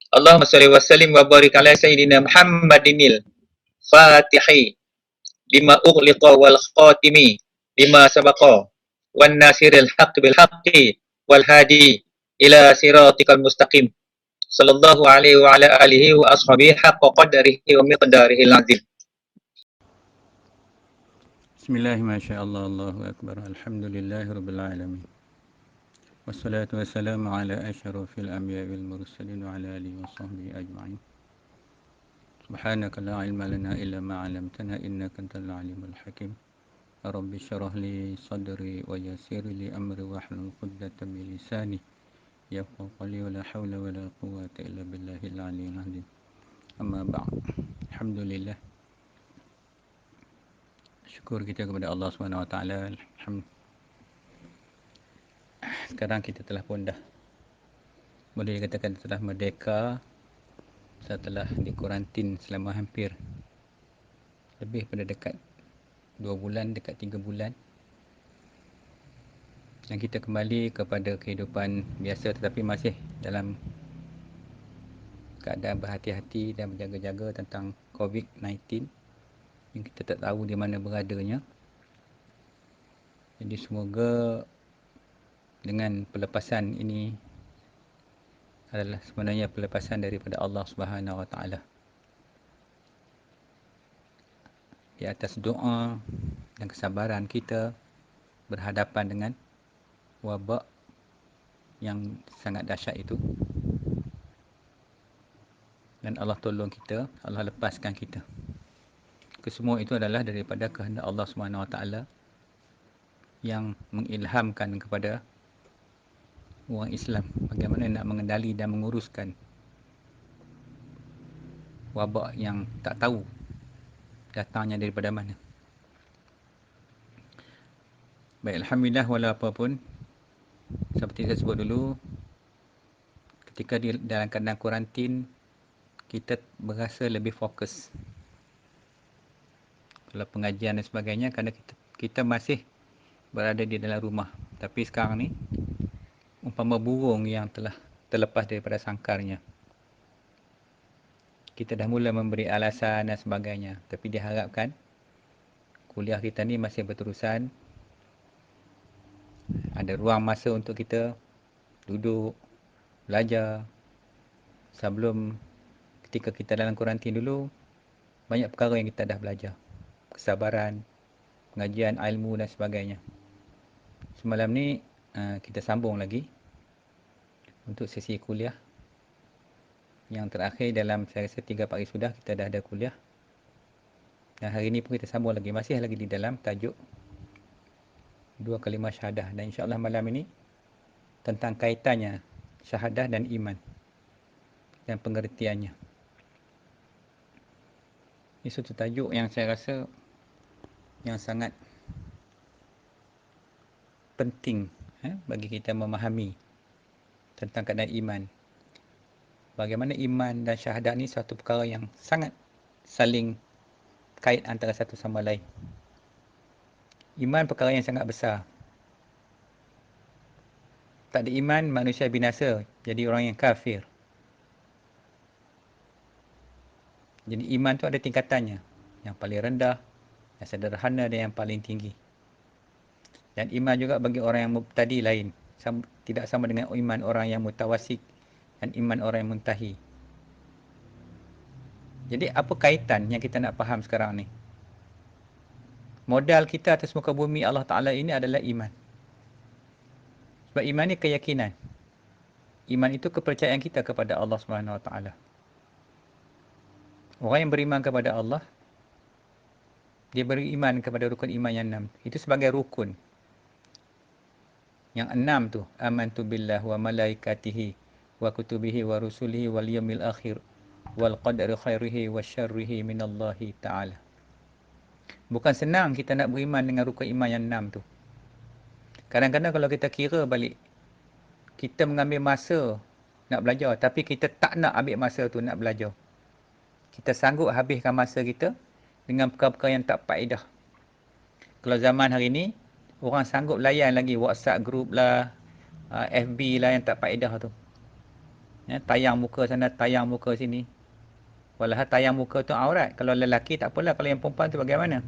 Allahumma salli wa sallim wa barik ala sayyidina Muhammadinil Fatihi lima ughliqa wal khatimi lima sabaqa wan nasiril haqq bil haqqi wal hadi ila siratikal mustaqim sallallahu alaihi wa ala alihi wa ashabihi haqqa qadarihi wa miqdarihil azim. Bismillah, Masya Allah, Allahu Akbar, Alhamdulillahi Rabbil Alamin. Wassalatu wassalamu ala asyrafil anbiya wal mursalin wa ala alihi wa sahbihi ajma'in. Subhanaka la ilma lana illa ma 'allamtana innaka antal alimul hakim. Rabbi syrah li sadri wa yassir li amri wahlul 'uqdatam min lisani yafqahu qawli wa la hawla wa la quwwata illa billahil aliyyil azim. Amma ba'd. Alhamdulillah. Syukur kita kepada Allah Subhanahu wa taala. Sekarang kita telah pun dah boleh dikatakan telah merdeka setelah dikuarantin selama hampir lebih pada dekat 2 bulan, dekat 3 bulan. Dan kita kembali kepada kehidupan biasa tetapi masih dalam keadaan berhati-hati dan berjaga-jaga tentang COVID-19 yang kita tak tahu di mana beradanya. Jadi semoga dengan pelepasan ini adalah sebenarnya pelepasan daripada Allah Subhanahu Wa Taala. Di atas doa dan kesabaran kita berhadapan dengan wabak yang sangat dahsyat itu. Dan Allah tolong kita, Allah lepaskan kita. Kesemua itu adalah daripada kehendak Allah Subhanahu Wa Taala yang mengilhamkan kepada orang Islam bagaimana nak mengendali dan menguruskan wabak yang tak tahu datangnya daripada mana. Baik, alhamdulillah, walau apapun seperti saya sebut dulu, ketika dalam keadaan kuarantin kita berasa lebih fokus. Kalau pengajian dan sebagainya kerana kita masih berada di dalam rumah. Tapi sekarang ni umpama burung yang telah terlepas daripada sangkarnya. Kita dah mula memberi alasan dan sebagainya. Tapi diharapkan kuliah kita ni masih berterusan. Ada ruang masa untuk kita duduk, belajar. Sebelum ketika kita dalam kuarantin dulu, banyak perkara yang kita dah belajar. Kesabaran, pengajian, ilmu dan sebagainya. Semalam ni kita sambung lagi untuk sesi kuliah. Yang terakhir dalam saya rasa 3 pagi sudah kita dah ada kuliah. Dan hari ni pun kita sambung lagi. Masih lagi di dalam tajuk 2 kalimah syahadah. Dan insyaAllah malam ini tentang kaitannya syahadah dan iman. Dan pengertiannya. Ini satu tajuk yang saya rasa yang sangat penting bagi kita memahami tentang keadaan iman. Bagaimana iman dan syahadat ni satu perkara yang sangat saling kait antara satu sama lain. Iman perkara yang sangat besar. Tak ada iman, manusia binasa, jadi orang yang kafir. Jadi iman tu ada tingkatannya. Yang paling rendah, yang sederhana dan yang paling tinggi. Dan iman juga bagi orang yang mubtadi lain. Tidak sama dengan iman orang yang mutawassit dan iman orang yang muntahi. Jadi apa kaitan yang kita nak faham sekarang ni? Modal kita atas muka bumi Allah Ta'ala ini adalah iman. Sebab iman ni keyakinan. Iman itu kepercayaan kita kepada Allah Subhanahu Wa Ta'ala. Orang yang beriman kepada Allah, dia beriman kepada rukun iman yang 6. Itu sebagai rukun. Yang 6 tu, amantu billah wa malaikatihi wa kutubihi wa rusulihi wal yawmil akhir wal qadri khairihi wa syarrihi minallahi ta'ala. Bukan senang kita nak beriman dengan rukun iman yang 6 tu. Kadang-kadang kalau kita kira balik, kita mengambil masa nak belajar, tapi kita tak nak ambil masa tu nak belajar. Kita sanggup habiskan masa kita dengan perkara-perkara yang tak faedah. Kalau zaman hari ni, orang sanggup layan lagi WhatsApp group lah, FB lah yang tak faedah tu. Tayang muka sana, tayang muka sini. Walhal tayang muka tu aurat. Kalau lelaki tak apalah, kalau yang perempuan tu bagaimana?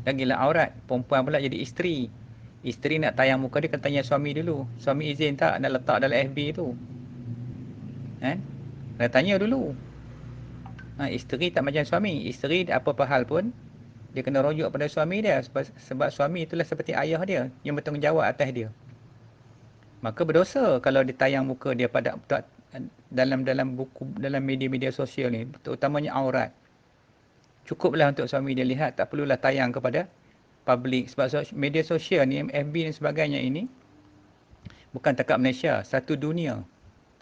Lagilah aurat. Perempuan pula jadi isteri. Isteri nak tayang muka dia, kena tanya suami dulu. Suami izin tak nak letak dalam FB tu? Kan? Kena tanya dulu. Isteri tak macam suami. Isteri apa-apa hal pun, dia kena rujuk pada suami dia. Sebab suami itulah seperti ayah dia, yang bertanggungjawab atas dia. Maka berdosa kalau dia tayang muka dia pada dalam buku, dalam media-media sosial ni, terutamanya aurat. Cukuplah untuk suami dia lihat, tak perlulah tayang kepada publik. Sebab media sosial ni, FB dan sebagainya ini, bukan takat Malaysia, satu dunia.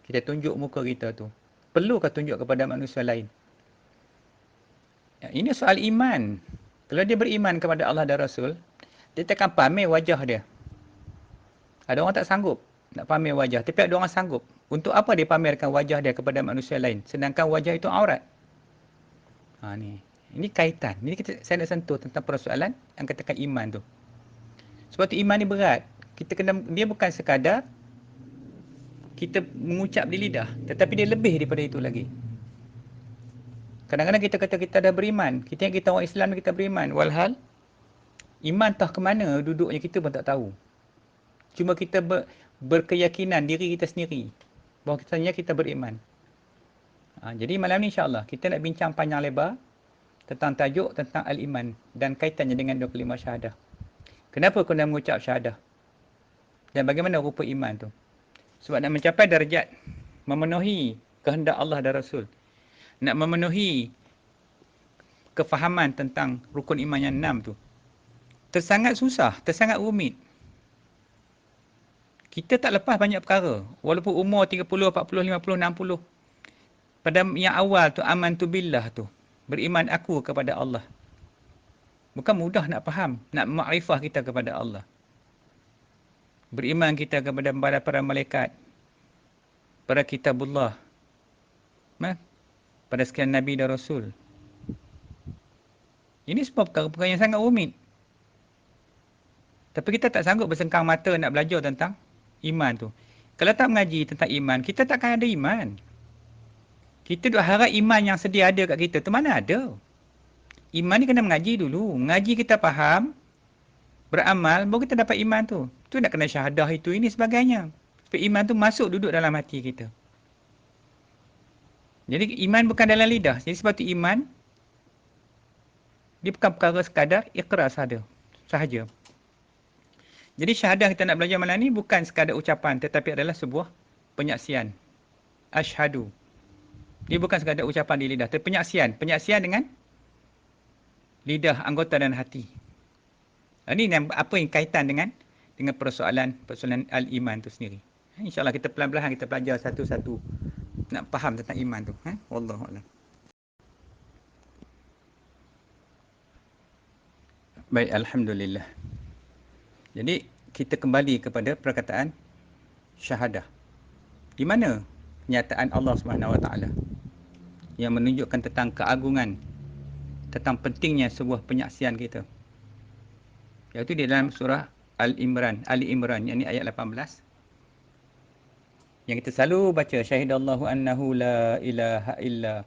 Kita tunjuk muka kita tu. Perlukah tunjuk kepada manusia lain? Ini soal iman. Kalau dia beriman kepada Allah dan Rasul, dia takkan pamer wajah dia. Ada orang tak sanggup nak pamer wajah, tapi ada orang sanggup. Untuk apa dia pamerkan wajah dia kepada manusia lain, sedangkan wajah itu aurat? Ini kaitan. Ini saya nak sentuh tentang persoalan yang katakan iman tu. Sebab tu iman ni berat. Dia bukan sekadar kita mengucap di lidah, tetapi dia lebih daripada itu lagi. Kadang-kadang kita kata kita dah beriman, kita orang Islam, kita beriman, walhal iman tah ke mana duduknya kita pun tak tahu. Cuma kita berkeyakinan diri kita sendiri bahawa kita beriman. Jadi malam ni insya-Allah kita nak bincang panjang lebar tentang tajuk tentang al-iman dan kaitannya dengan 25 syahadah. Kenapa kena mengucap syahadah? Dan bagaimana rupa iman tu? Sebab nak mencapai darjat memenuhi kehendak Allah dan Rasul, nak memenuhi kefahaman tentang rukun iman yang 6 tu, tersangat susah, tersangat rumit. Kita tak lepas banyak perkara. Walaupun umur 30, 40, 50, 60. Pada yang awal tu, amantu billah tu. Beriman aku kepada Allah. Bukan mudah nak faham, nak makrifah kita kepada Allah. Beriman kita kepada para malaikat, para kitabullah, pada sekian Nabi dan Rasul. Ini semua perkara-perkara yang sangat rumit. Tapi kita tak sanggup bersengkang mata nak belajar tentang iman tu. Kalau tak mengaji tentang iman, kita takkan ada iman. Kita duk harap iman yang sedia ada kat kita tu, mana ada? Iman ni kena mengaji dulu. Mengaji kita faham, beramal, baru kita dapat iman tu. Tu nak kena syahadah itu, ini sebagainya. Supaya iman tu masuk duduk dalam hati kita. Jadi iman bukan dalam lidah. Jadi sebab tu iman, dia bukan perkara sekadar iqrar sahaja. Jadi syahadah kita nak belajar malam ni bukan sekadar ucapan, tetapi adalah sebuah penyaksian. Asyhadu. Dia bukan sekadar ucapan di lidah, tapi penyaksian. Penyaksian dengan lidah, anggota dan hati. Ini apa yang kaitan dengan persoalan al-iman tu sendiri. InsyaAllah kita pelan-pelan kita belajar satu-satu nak faham tentang iman tu. Wallahualam. Baik, alhamdulillah. Jadi kita kembali kepada perkataan syahadah. Di mana kenyataan Allah Subhanahu Wa Taala yang menunjukkan tentang keagungan, tentang pentingnya sebuah penyaksian kita. Iaitu di dalam surah Ali Imran, yakni ayat 18. Yang kita selalu baca, syahidallahu annahu la ilaha illa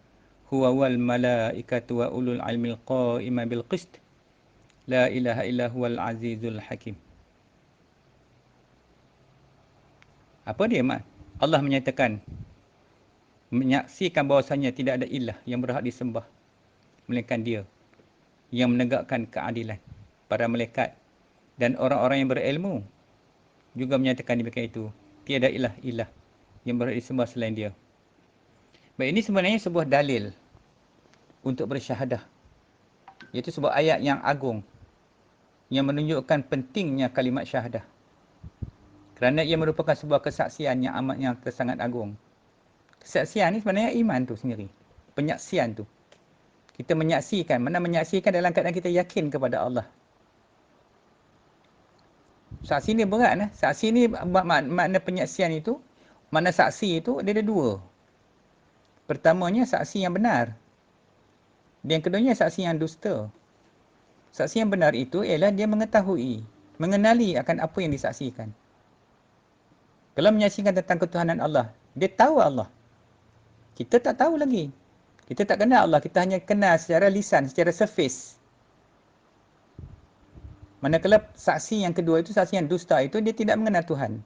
huwa wal malaikatu wa ulul ilmil qa'iman bil qist. La ilaha illa huwal azizul hakim. Apa dia, Mak? Allah menyatakan, menyaksikan bahawasanya tidak ada ilah yang berhak disembah melainkan dia yang menegakkan keadilan. Para malaikat dan orang-orang yang berilmu juga menyatakan demikian itu. Tiada ilah yang berhak disembah selain dia. Baik, ini sebenarnya sebuah dalil untuk bersyahadah. Iaitu sebuah ayat yang agung yang menunjukkan pentingnya kalimat syahadah. Kerana ia merupakan sebuah kesaksian yang sangat agung. Kesaksian ni sebenarnya iman tu sendiri. Penyaksian tu. Kita menyaksikan. Mana menyaksikan dalam keadaan kita yakin kepada Allah. Saksi ni berat. Saksi ni makna penyaksian itu, makna saksi itu dia ada dua. Pertamanya saksi yang benar. Dan yang keduanya saksi yang dusta. Saksi yang benar itu ialah dia mengetahui, mengenali akan apa yang disaksikan. Kalau menyaksikan tentang ketuhanan Allah, Dia tahu Allah. Kita tak tahu lagi. Kita tak kenal Allah. Kita hanya kenal secara lisan, secara surface. Manakala saksi yang kedua itu, saksi yang dusta itu, dia tidak mengenal Tuhan.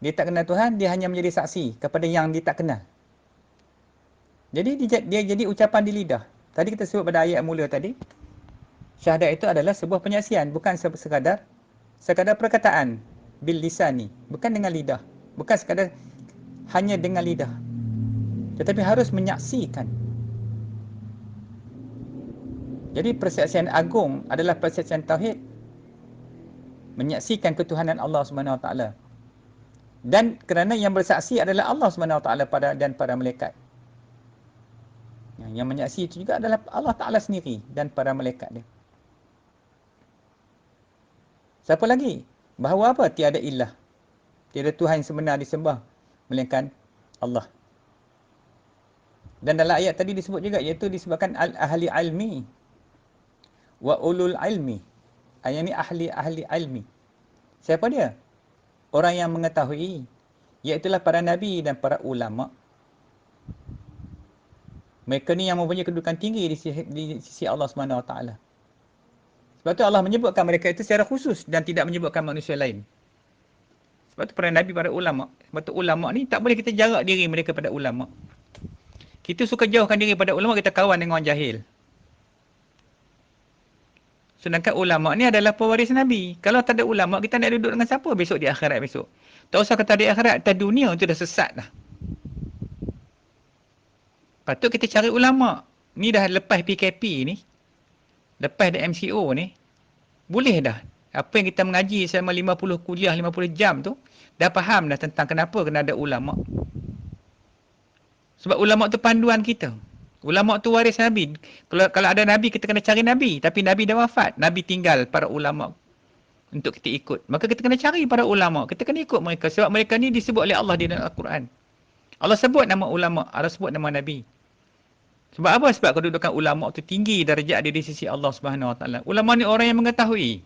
Dia tak kenal Tuhan, dia hanya menjadi saksi kepada yang dia tak kenal. Jadi dia jadi ucapan di lidah. Tadi kita sebut pada ayat mula tadi, syahadat itu adalah sebuah penyaksian, bukan sekadar perkataan bil lisani, bukan dengan lidah, bukan sekadar hanya dengan lidah, tetapi harus menyaksikan. Jadi persaksian agung adalah persaksian tauhid, menyaksikan ketuhanan Allah Subhanahu Wa Taala. Dan kerana yang bersaksi adalah Allah Subhanahu Wa Taala dan para malaikat. Yang menyaksi itu juga adalah Allah Taala sendiri dan para malaikat dia. Siapa lagi? Bahawa apa? Tiada ilah. Tiada Tuhan yang sebenar disembah melainkan Allah. Dan dalam ayat tadi disebut juga, iaitu disebabkan ahli ilmi wa ulul ilmi. Ayat ni ahli ilmi. Siapa dia? Orang yang mengetahui, iaitulah para nabi dan para ulama. Mereka ni yang mempunyai kedudukan tinggi di sisi Allah Subhanahu Wa Taala. Sebab tu Allah menyebutkan mereka itu secara khusus dan tidak menyebutkan manusia lain. Sebab tu para nabi, para ulama. Sebab tu ulama ni tak boleh kita jarak diri mereka pada ulama. Kita suka jauhkan diri pada ulama, kita kawan dengan orang jahil. Sedangkan ulama ni adalah pewaris nabi. Kalau tak ada ulama, kita nak duduk dengan siapa besok di akhirat besok? Tak usah kata di akhirat, atas dunia tu dah sesat dah. Patut kita cari ulama. Ni dah lepas PKP ni, lepas ada MCO ni, boleh dah. Apa yang kita mengaji selama 50 kuliah, 50 jam tu, dah faham dah tentang kenapa kena ada ulama. Sebab ulama tu panduan kita. Ulama tu waris Nabi. Kalau ada Nabi, kita kena cari Nabi. Tapi Nabi dah wafat. Nabi tinggal para ulama untuk kita ikut. Maka kita kena cari para ulama. Kita kena ikut mereka. Sebab mereka ni disebut oleh Allah di dalam Al-Quran. Allah sebut nama ulama. Allah sebut nama Nabi. Sebab apa? Sebab kedudukan ulama tu tinggi darjat dia di sisi Allah Subhanahu Wa Taala. Ulama ni orang yang mengetahui.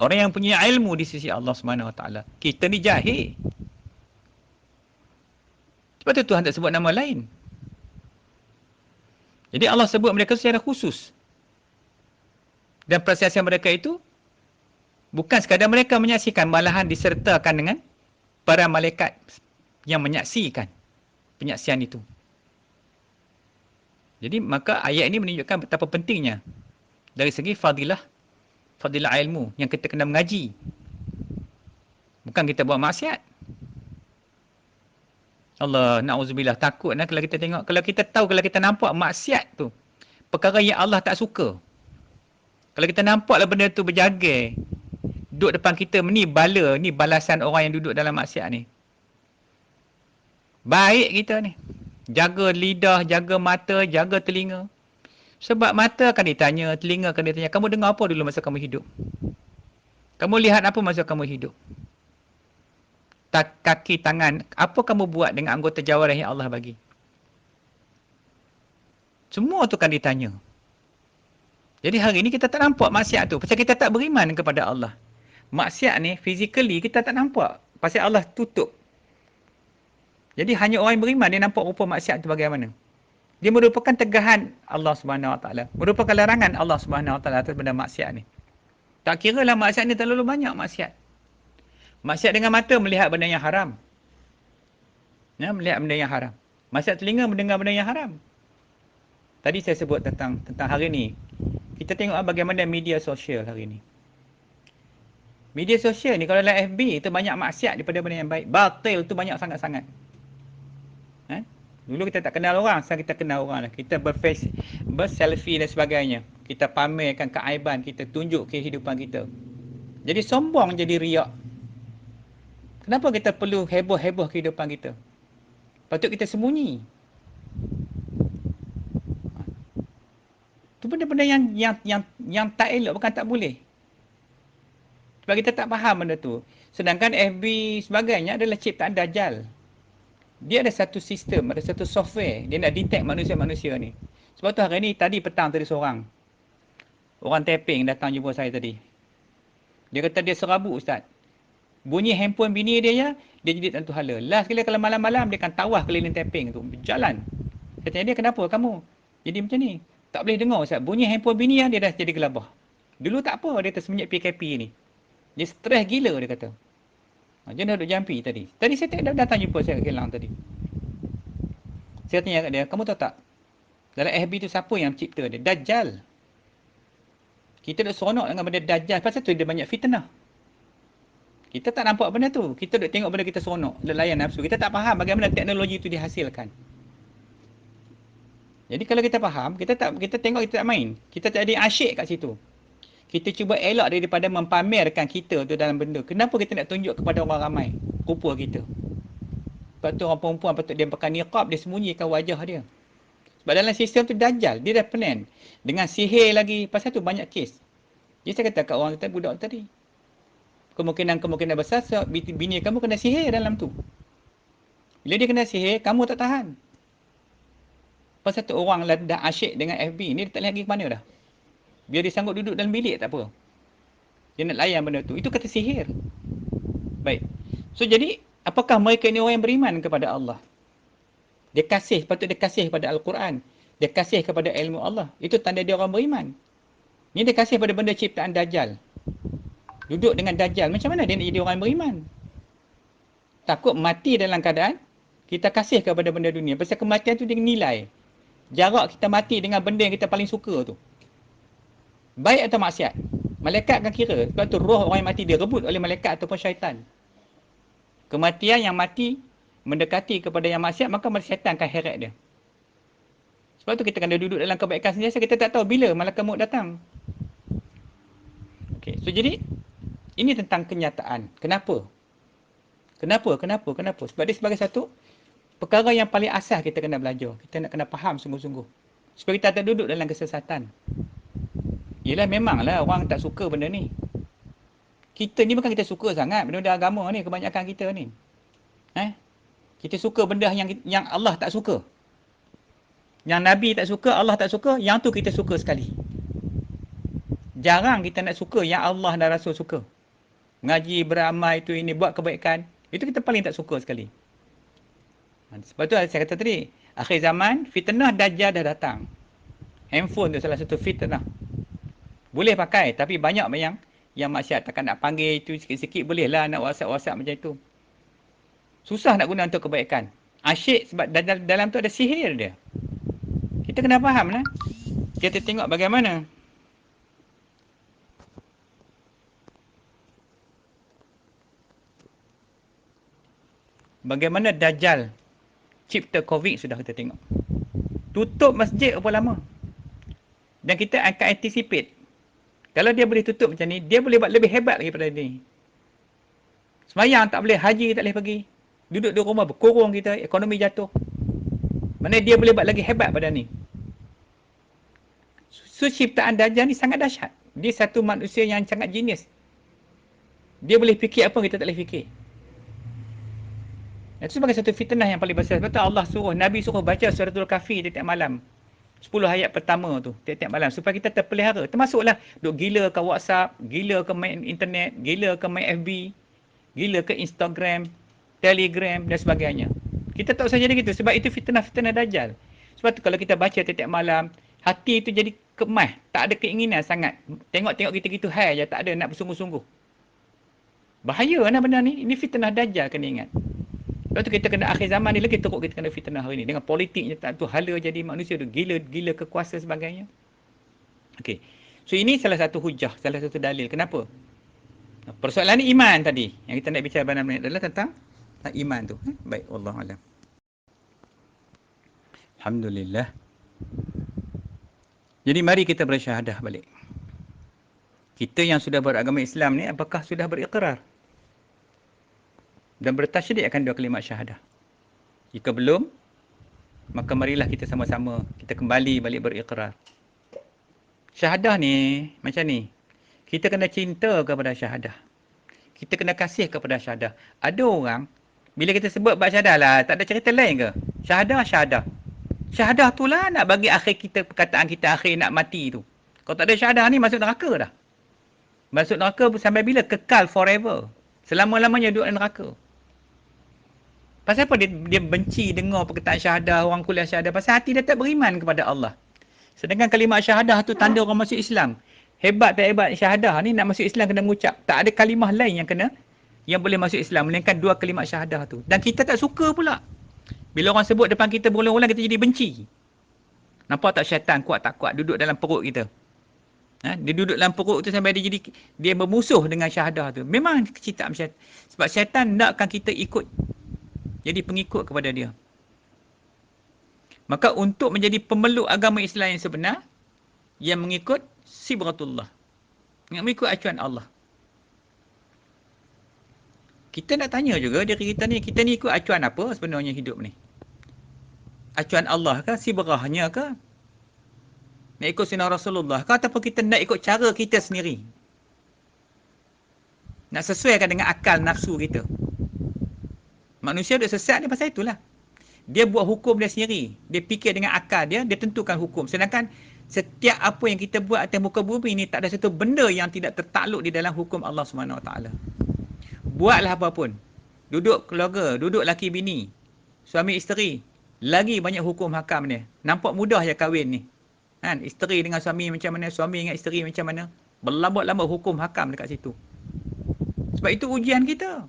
Orang yang punya ilmu di sisi Allah Subhanahu Wa Taala. Kita ni jahil. Sebab tu Tuhan tak sebut nama lain. Jadi Allah sebut mereka secara khusus. Dan persaksian mereka itu bukan sekadar mereka menyaksikan, malahan disertakan dengan para malaikat yang menyaksikan penyaksian itu. Jadi maka ayat ini menunjukkan betapa pentingnya dari segi fadilah ilmu yang kita kena mengaji. Bukan kita buat maksiat. Allah, na'udzubillah, takut kalau kita tengok, kalau kita tahu, kalau kita nampak maksiat tu perkara yang Allah tak suka. Kalau kita nampaklah benda tu berjaga duduk depan kita, ni bala, ni balasan orang yang duduk dalam maksiat ni. Baik kita ni. Jaga lidah, jaga mata, jaga telinga. Sebab mata akan ditanya, telinga akan ditanya, kamu dengar apa dulu masa kamu hidup? Kamu lihat apa masa kamu hidup? Kaki, tangan, apa kamu buat dengan anggota jawarih yang Allah bagi? Semua tu kan ditanya. Jadi hari ni kita tak nampak maksiat tu. Pasal kita tak beriman kepada Allah. Maksiat ni, physically kita tak nampak. Pasal Allah tutup. Jadi hanya orang yang beriman dia nampak rupa maksiat tu bagaimana. Dia merupakan tegahan Allah Subhanahu Wa Taala. Merupakan larangan Allah Subhanahu Wa Taala atas benda maksiat ni. Tak kira lah maksiat ni terlalu banyak maksiat. Maksiat dengan mata melihat benda yang haram. Ya, melihat benda yang haram. Maksiat telinga mendengar benda yang haram. Tadi saya sebut tentang hari ni. Kita tengok bagaimana media sosial hari ni. Media sosial ni kalau dalam FB tu banyak maksiat daripada benda yang baik. Batil tu banyak sangat-sangat. Dulu kita tak kenal orang, sekarang kita kenal orang lah. Kita berselfie dan sebagainya. Kita pamerkan keaiban kita, tunjuk kehidupan kita. Jadi sombong, jadi riak. Kenapa kita perlu heboh-heboh kehidupan kita? Patut kita sembunyi. Itu benda-benda yang tak elok, bukan tak boleh. Sebab kita tak faham benda tu. Sedangkan FB sebagainya adalah ciptaan Dajjal. Dia ada satu sistem, ada satu software. Dia nak detect manusia-manusia ni. Sebab tu hari ni, tadi petang tadi seorang. Orang tapping datang jumpa saya tadi. Dia kata dia serabut Ustaz. Bunyi handphone bini dia ya, dia jadi tentu hala. Last kali kalau malam-malam dia akan tawah keliling tapping tu, berjalan. Saya tanya dia, kenapa kamu jadi macam ni? Tak boleh dengar Ustaz. Bunyi handphone bini yang dia dah jadi gelabah. Dulu tak apa, dia tersemenjak PKP ni. Dia stres gila dia kata. Dia dah duduk jampi tadi. Tadi saya datang jumpa saya kat Kelang tadi. Saya tanya kat dia, kamu tahu tak? Dalam FB tu siapa yang cipta dia? Dajjal. Kita duk seronok dengan benda Dajjal. Pasal tu dia banyak fitnah. Kita tak nampak benda tu. Kita duk tengok benda kita seronok. Layan nafsu. Kita tak faham bagaimana teknologi tu dihasilkan. Jadi kalau kita faham, kita tengok kita tak main. Kita tak ada asyik kat situ. Kita cuba elak daripada mempamerkan kita tu dalam benda. Kenapa kita nak tunjuk kepada orang ramai rupa kita? Sebab tu orang perempuan patut dia pakai niqab, dia sembunyikan wajah dia. Sebab dalam sistem tu Dajjal, dia dah plan. Dengan sihir lagi, pasal tu banyak kes. Jadi saya kata kat orang tadi, budak tadi. Kemungkinan besar bini kamu kena sihir dalam tu. Bila dia kena sihir, kamu tak tahan. Pasal tu orang dah asyik dengan FB ni, dia tak lagi ke mana dah. Biar dia sanggup duduk dalam bilik tak apa. Dia nak layan benda tu. Itu kata sihir. Baik. So jadi, apakah mereka ni orang yang beriman kepada Allah? Dia kasih, patut dia kasih kepada Al-Quran. Dia kasih kepada ilmu Allah. Itu tanda dia orang beriman. Ni dia kasih pada benda ciptaan Dajjal. Duduk dengan Dajjal. Macam mana dia nak jadi orang yang beriman? Takut mati dalam keadaan kita kasih kepada benda dunia. Pasal kematian tu dia nilai. Jarak kita mati dengan benda yang kita paling suka tu. Baik atau maksiat. Malaikat akan kira. Sebab tu roh orang yang mati dia rebut oleh malaikat ataupun syaitan. Kematian yang mati mendekati kepada yang maksiat, maka syaitan akan heret dia. Sebab tu kita kena duduk dalam kebaikan sentiasa. Kita tak tahu bila malaikat maut datang. Okay. So jadi, ini tentang kenyataan. Kenapa? Sebab dia sebagai satu perkara yang paling asas kita kena belajar. Kita nak kena faham sungguh-sungguh. Supaya kita tak duduk dalam kesesatan. Yelah memanglah orang tak suka benda ni. Kita ni bukan kita suka sangat benda-benda agama ni, kebanyakan kita ni. Kita suka benda yang Allah tak suka. Yang Nabi tak suka, Allah tak suka, yang tu kita suka sekali. Jarang kita nak suka yang Allah dan Rasul suka. Ngaji, beramal, itu ini, buat kebaikan. Itu kita paling tak suka sekali. Sebab tu saya kata tadi, akhir zaman, fitnah Dajjal dah datang. Handphone tu salah satu fitnah. Boleh pakai, tapi banyak yang maksiat. Takkan nak panggil itu sikit-sikit, boleh lah nak WhatsApp macam itu. Susah nak guna untuk kebaikan. Asyik sebab dalam tu ada sihir dia. Kita kena faham lah. Kita tengok bagaimana. Bagaimana Dajjal cipta COVID sudah kita tengok. Tutup masjid berapa lama. Dan kita akan anticipate. Kalau dia boleh tutup macam ni, dia boleh buat lebih hebat lagi daripada ni. Semayang tak boleh, haji tak boleh pergi. Duduk di rumah berkurung kita, ekonomi jatuh. Mana dia boleh buat lagi hebat pada ni. So ciptaan Dajjal ni sangat dahsyat. Dia satu manusia yang sangat genius. Dia boleh fikir apa kita tak boleh fikir. Itu sebagai satu fitnah yang paling besar. Sebab tu Allah suruh, Nabi suruh baca suratul Kahfi tiap malam. 10 ayat pertama tu, tiap malam. Supaya kita terpelihara. Termasuklah duk gila ke WhatsApp, gila ke main internet, gila ke main FB, gila ke Instagram, Telegram dan sebagainya. Kita tak usah jadi gitu. Sebab itu fitnah-fitnah Dajjal. Sebab tu kalau kita baca tiap malam, hati itu jadi kemas. Tak ada keinginan sangat. Tengok-tengok gitu-gitu hai je. Tak ada nak bersungguh-sungguh. Bahaya lah benda ni. Ini fitnah Dajjal kena ingat. Lepas tu kita kena akhir zaman ni lagi teruk kita kena fitnah hari ni. Dengan politiknya tak tu hala jadi manusia tu. Gila kekuasa sebagainya. Okey. So ini salah satu hujah. Salah satu dalil. Kenapa? Persoalan ni iman tadi. Yang kita nak bicara pada minit adalah tentang iman tu. Baik. Wallahualam. Alhamdulillah. Jadi mari kita bersyahadah balik. Kita yang sudah beragama Islam ni apakah sudah berikrar? Dan bertasydid akan 2 kalimat syahadah. Jika belum, maka marilah kita sama-sama kita kembali balik berikrar. Syahadah ni macam ni. Kita kena cinta kepada syahadah. Kita kena kasih kepada syahadah. Ada orang bila kita sebut bab syahadah lah, tak ada cerita lain ke? Syahadah. Syahadah tu lah nak bagi akhir kita, perkataan kita akhir nak mati tu. Kalau tak ada syahadah ni masuk neraka dah. Masuk neraka sampai bila? Kekal forever. Selama-lamanya duduk dalam neraka. Pasal apa dia benci dengar perkataan syahadah, orang kuliah syahadah? Pasal hati dia tak beriman kepada Allah. Sedangkan kalimah syahadah tu tanda orang masuk Islam. Hebat tak hebat syahadah ni, nak masuk Islam kena mengucap. Tak ada kalimah lain yang boleh masuk Islam, melainkan dua kalimah syahadah tu. Dan kita tak suka pula. Bila orang sebut depan kita berulang-ulang, kita jadi benci. Nampak tak syaitan kuat tak kuat duduk dalam perut kita? Dia duduk dalam perut tu sampai dia bermusuh dengan syahadah tu. Memang ciptaan syaitan. Sebab syaitan nakkan kita ikut. Jadi pengikut kepada dia. Maka untuk menjadi pemeluk agama Islam yang sebenar, yang mengikut sibratullah. Yang mengikut acuan Allah. Kita nak tanya juga diri kita ni ikut acuan apa sebenarnya hidup ni? Acuan Allah ke? Sibrahnya ke? Nak ikut sunnah Rasulullah ke? Ataupun kita nak ikut cara kita sendiri? Nak sesuaikan dengan akal nafsu kita. Manusia duk sesat ni pasal itulah. Dia buat hukum dia sendiri. Dia fikir dengan akal dia, dia tentukan hukum. Sedangkan setiap apa yang kita buat atas muka bumi ni, tak ada satu benda yang tidak tertakluk di dalam hukum Allah SWT. Buatlah apa pun. Duduk keluarga, duduk laki bini, suami isteri, lagi banyak hukum hakam dia. Nampak mudah je kahwin ni. Kan? Isteri dengan suami macam mana, suami dengan isteri macam mana. Berlambat-lambat hukum hakam dekat situ. Sebab itu ujian kita.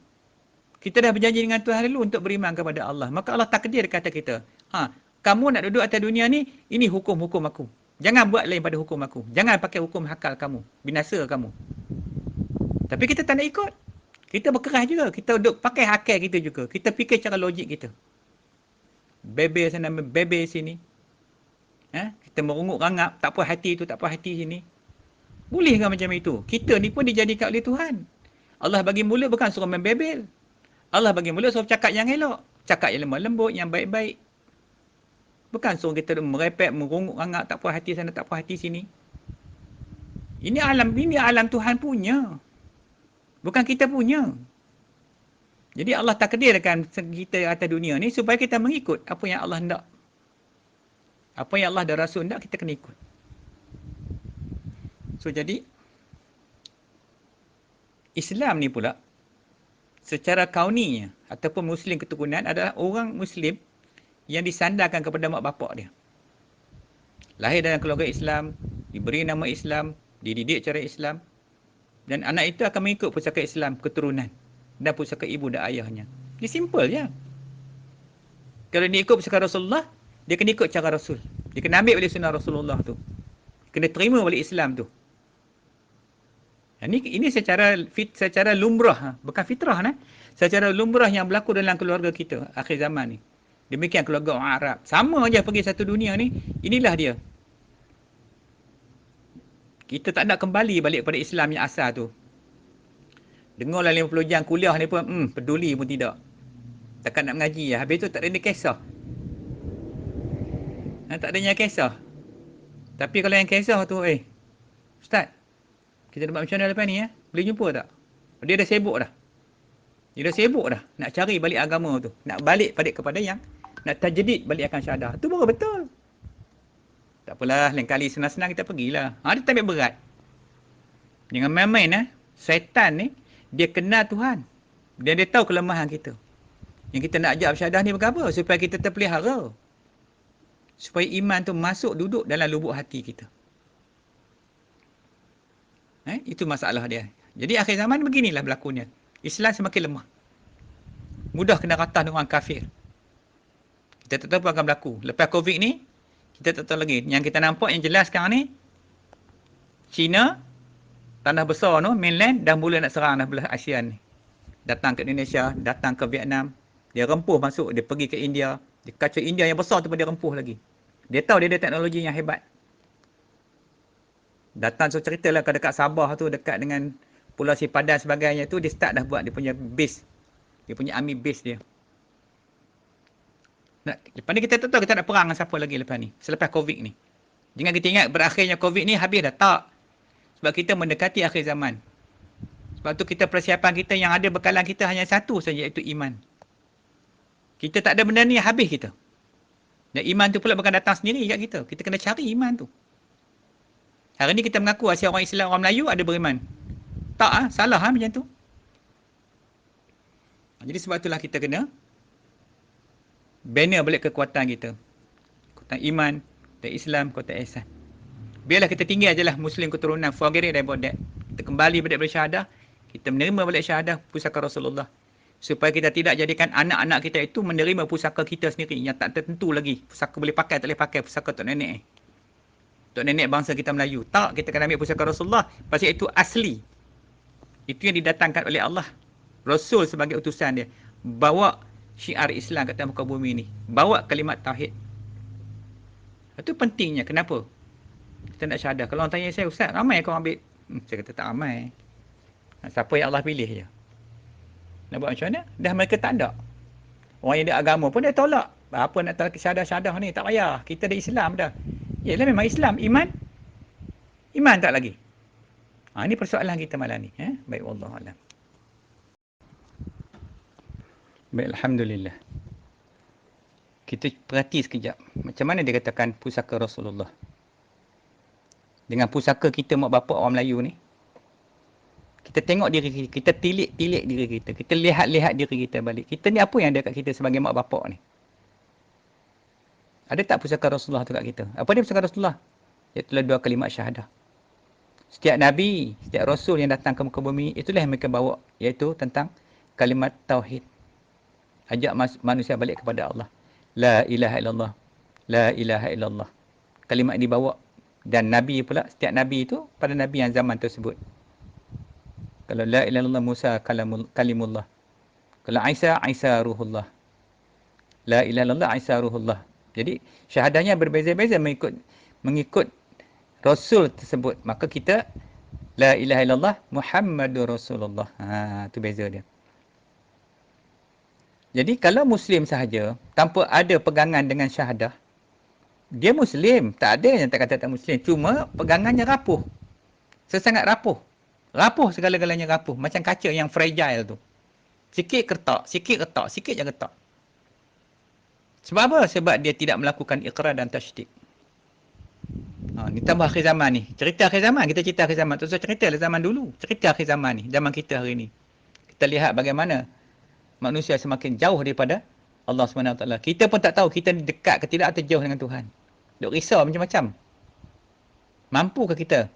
Kita dah berjanji dengan Tuhan dulu untuk beriman kepada Allah. Maka Allah takdir kata kita, kamu nak duduk atas dunia ni, ini hukum-hukum aku. Jangan buat lain pada hukum aku. Jangan pakai hukum hakal kamu. Binasa kamu. Tapi kita tak nak ikut. Kita berkeras juga. Kita duduk pakai akal kita juga. Kita fikir cara logik kita. Bebe sana, bebe sini. Kita merungut rangap. Tak apa hati tu, tak apa hati sini. Boleh ke macam itu? Kita ni pun dijadikan oleh Tuhan. Allah bagi mulut bukan suruh membebel. Allah bagi mulut suruh cakap yang elok. Cakap yang lemah lembut, yang baik-baik. Bukan suruh kita merepek, merungut rangap. Tak apa hati sana, tak apa hati sini. Ini alam Tuhan punya. Bukan kita punya. Jadi Allah takdirkan kita atas dunia ni supaya kita mengikut apa yang Allah hendak. Apa yang Allah dan Rasul hendak, kita kena ikut. So jadi, Islam ni pula, secara kauninya ataupun Muslim keturunan adalah orang Muslim yang disandarkan kepada mak bapak dia. Lahir dalam keluarga Islam, diberi nama Islam, dididik cara Islam, dan anak itu akan mengikut pusaka Islam keturunan dan pusaka ibu dan ayahnya. Dia simple je. Kalau dia ikut pusaka Rasulullah, dia kena ikut cara Rasul. Dia kena ambil balik sunnah Rasulullah tu. Kena terima balik Islam tu. Ini secara lumrah, bukan fitrah. Secara lumrah yang berlaku dalam keluarga kita akhir zaman ni. Demikian keluarga orang Arab. Sama je pergi satu dunia ni. Inilah dia. Kita tak nak kembali balik pada Islam yang asal tu. Dengarlah 50 jam kuliah ni pun, peduli pun tidak. Takkan nak mengaji lah. Habis tu tak ada kisah. Tak adanya kisah. Tapi kalau yang kisah tu, Ustaz, kita dapat macam mana lepas ni? Boleh jumpa tak? Dia dah sibuk dah. Nak cari balik agama tu. Nak balik kepada yang, nak tajdid balik akan syahadah. Tu baru betul. Tak apalah, lain kali senang-senang kita pergilah. Dia tak ambil berat. Jangan main-main. Syaitan ni, dia kenal Tuhan. Dan dia tahu kelemahan kita. Yang kita nak ajak syahadah ni berapa? Supaya kita terpelihara. Supaya iman tu masuk duduk dalam lubuk hati kita. Itu masalah dia. Jadi akhir zaman beginilah berlakunya. Islam semakin lemah. Mudah kena ratah dengan orang kafir. Kita tak tahu apa akan berlaku. Lepas COVID ni, kita tak tahu lagi. Yang kita nampak yang jelas sekarang ni, China, tanah besar tu, mainland, dah mula nak serang dah belah ASEAN ni. Datang ke Indonesia, datang ke Vietnam. Dia rempuh masuk, dia pergi ke India. Dia kacau India yang besar tu pun dia rempuh lagi. Dia tahu dia ada teknologi yang hebat. Datang so ceritalah ke dekat Sabah tu, dekat dengan Pulau Sipadan sebagainya tu, dia start dah buat dia punya base. Dia punya army base dia. Lepas ni kita tak tahu kita nak perang dengan siapa lagi lepas ni. Selepas COVID ni. Jangan kita ingat berakhirnya COVID ni habis dah. Tak. Sebab kita mendekati akhir zaman. Sebab tu kita persiapan kita yang ada bekalan kita hanya satu saja, iaitu iman. Kita tak ada benda ni, habis kita. Dan iman tu pula bukan datang sendiri kat kita. Kita kena cari iman tu. Hari ni kita mengaku asyik orang Islam, orang Melayu ada beriman. Tak salah macam tu. Jadi sebab itulah kita kena bina balik kekuatan kita. Kekuatan iman, kekuatan Islam, kekuatan ihsan. Biarlah kita tinggal ajalah Muslim keturunan. Forget it about that. Kita kembali balik syahadah. Kita menerima balik syahadah pusaka Rasulullah. Supaya kita tidak jadikan anak-anak kita itu menerima pusaka kita sendiri yang tak tertentu lagi. Pusaka boleh pakai, tak boleh pakai. Pusaka tok nenek. Tok nenek bangsa kita Melayu. Tak, kita kena ambil pusaka Rasulullah. Pasal itu asli. Itu yang didatangkan oleh Allah. Rasul sebagai utusan dia. Bawa syiar Islam kat muka bumi ni. Bawa kalimat tauhid. Itu pentingnya. Kenapa? Kita nak syahadah. Kalau orang tanya saya, Ustaz, ramai kau ambil? Saya kata tak ramai. Siapa yang Allah pilih je. Nak buat macam mana? Dah mereka tak ada. Orang yang ada agama pun dia tolak. Apa nak tolak syahadah-syahadah ni? Tak payah. Kita dah Islam dah. Yalah memang Islam. Iman? Iman tak lagi? Ini persoalan kita malam ni. Baik, wallahualam. Baik, alhamdulillah. Kita perhati sekejap. Macam mana dia katakan pusaka Rasulullah? Dengan pusaka kita mak bapak orang Melayu ni, kita tengok diri kita, kita tilik-tilik diri kita, kita lihat-lihat diri kita balik. Kita ni apa yang ada kat kita sebagai mak bapak ni? Ada tak pusaka Rasulullah tu kat kita? Apa dia pusaka Rasulullah? Iaitulah 2 kalimat syahadah. Setiap Nabi, setiap Rasul yang datang ke muka bumi, itulah yang mereka bawa. Iaitu tentang kalimat tauhid. Ajak manusia balik kepada Allah. La ilaha illallah. La ilaha illallah. Kalimat ini dibawa. Dan Nabi pula, setiap Nabi itu pada Nabi yang zaman tersebut. Kalau la ilaha illallah Musa kalimullah. Kalau Isa ruhullah. La ilaha illallah Isa ruhullah. Jadi syahadahnya berbeza-beza mengikut Rasul tersebut. Maka kita la ilaha illallah Muhammadur Rasulullah. Itu beza dia. Jadi kalau Muslim sahaja tanpa ada pegangan dengan syahadah, dia Muslim. Tak ada yang tak kata tak Muslim. Cuma pegangannya rapuh. Sesangat rapuh. Rapuh segala-galanya rapuh. Macam kaca yang fragile tu. Sikit retak, sikit retak, sikit je retak. Sebab apa? Sebab dia tidak melakukan iqrar dan tasydid. Ni tambah akhir zaman ni. Cerita akhir zaman. Kita cerita akhir zaman. Tak usah cerita lah zaman dulu. Cerita akhir zaman ni. Zaman kita hari ni. Kita lihat bagaimana manusia semakin jauh daripada Allah SWT. Kita pun tak tahu kita ni dekat ke tidak atau jauh dengan Tuhan. Duk risau macam-macam. Mampukah kita?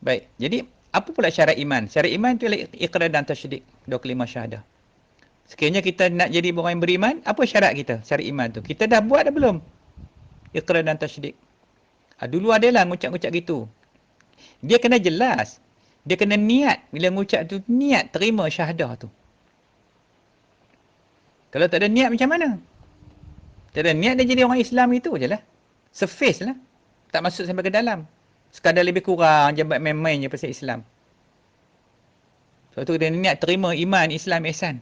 Baik. Jadi, apa pula syarat iman? Syarat iman itu ialah iqrar dan tasydid. 2 kalimah syahadah. Sekiranya kita nak jadi orang yang beriman, apa syarat kita? Syarat iman tu. Kita dah buat dah belum? Iqrar dan tasydid. Dulu adalah ngucap-ngucap gitu. Dia kena jelas. Dia kena niat. Bila ngucap tu, niat terima syahadah tu. Kalau tak ada niat macam mana? Tak ada niat dia jadi orang Islam itu je lah. Surface lah. Tak masuk sampai ke dalam. Sekadar lebih kurang je buat main-main je pasal Islam. Sebab tu dia niat terima iman, Islam, ihsan.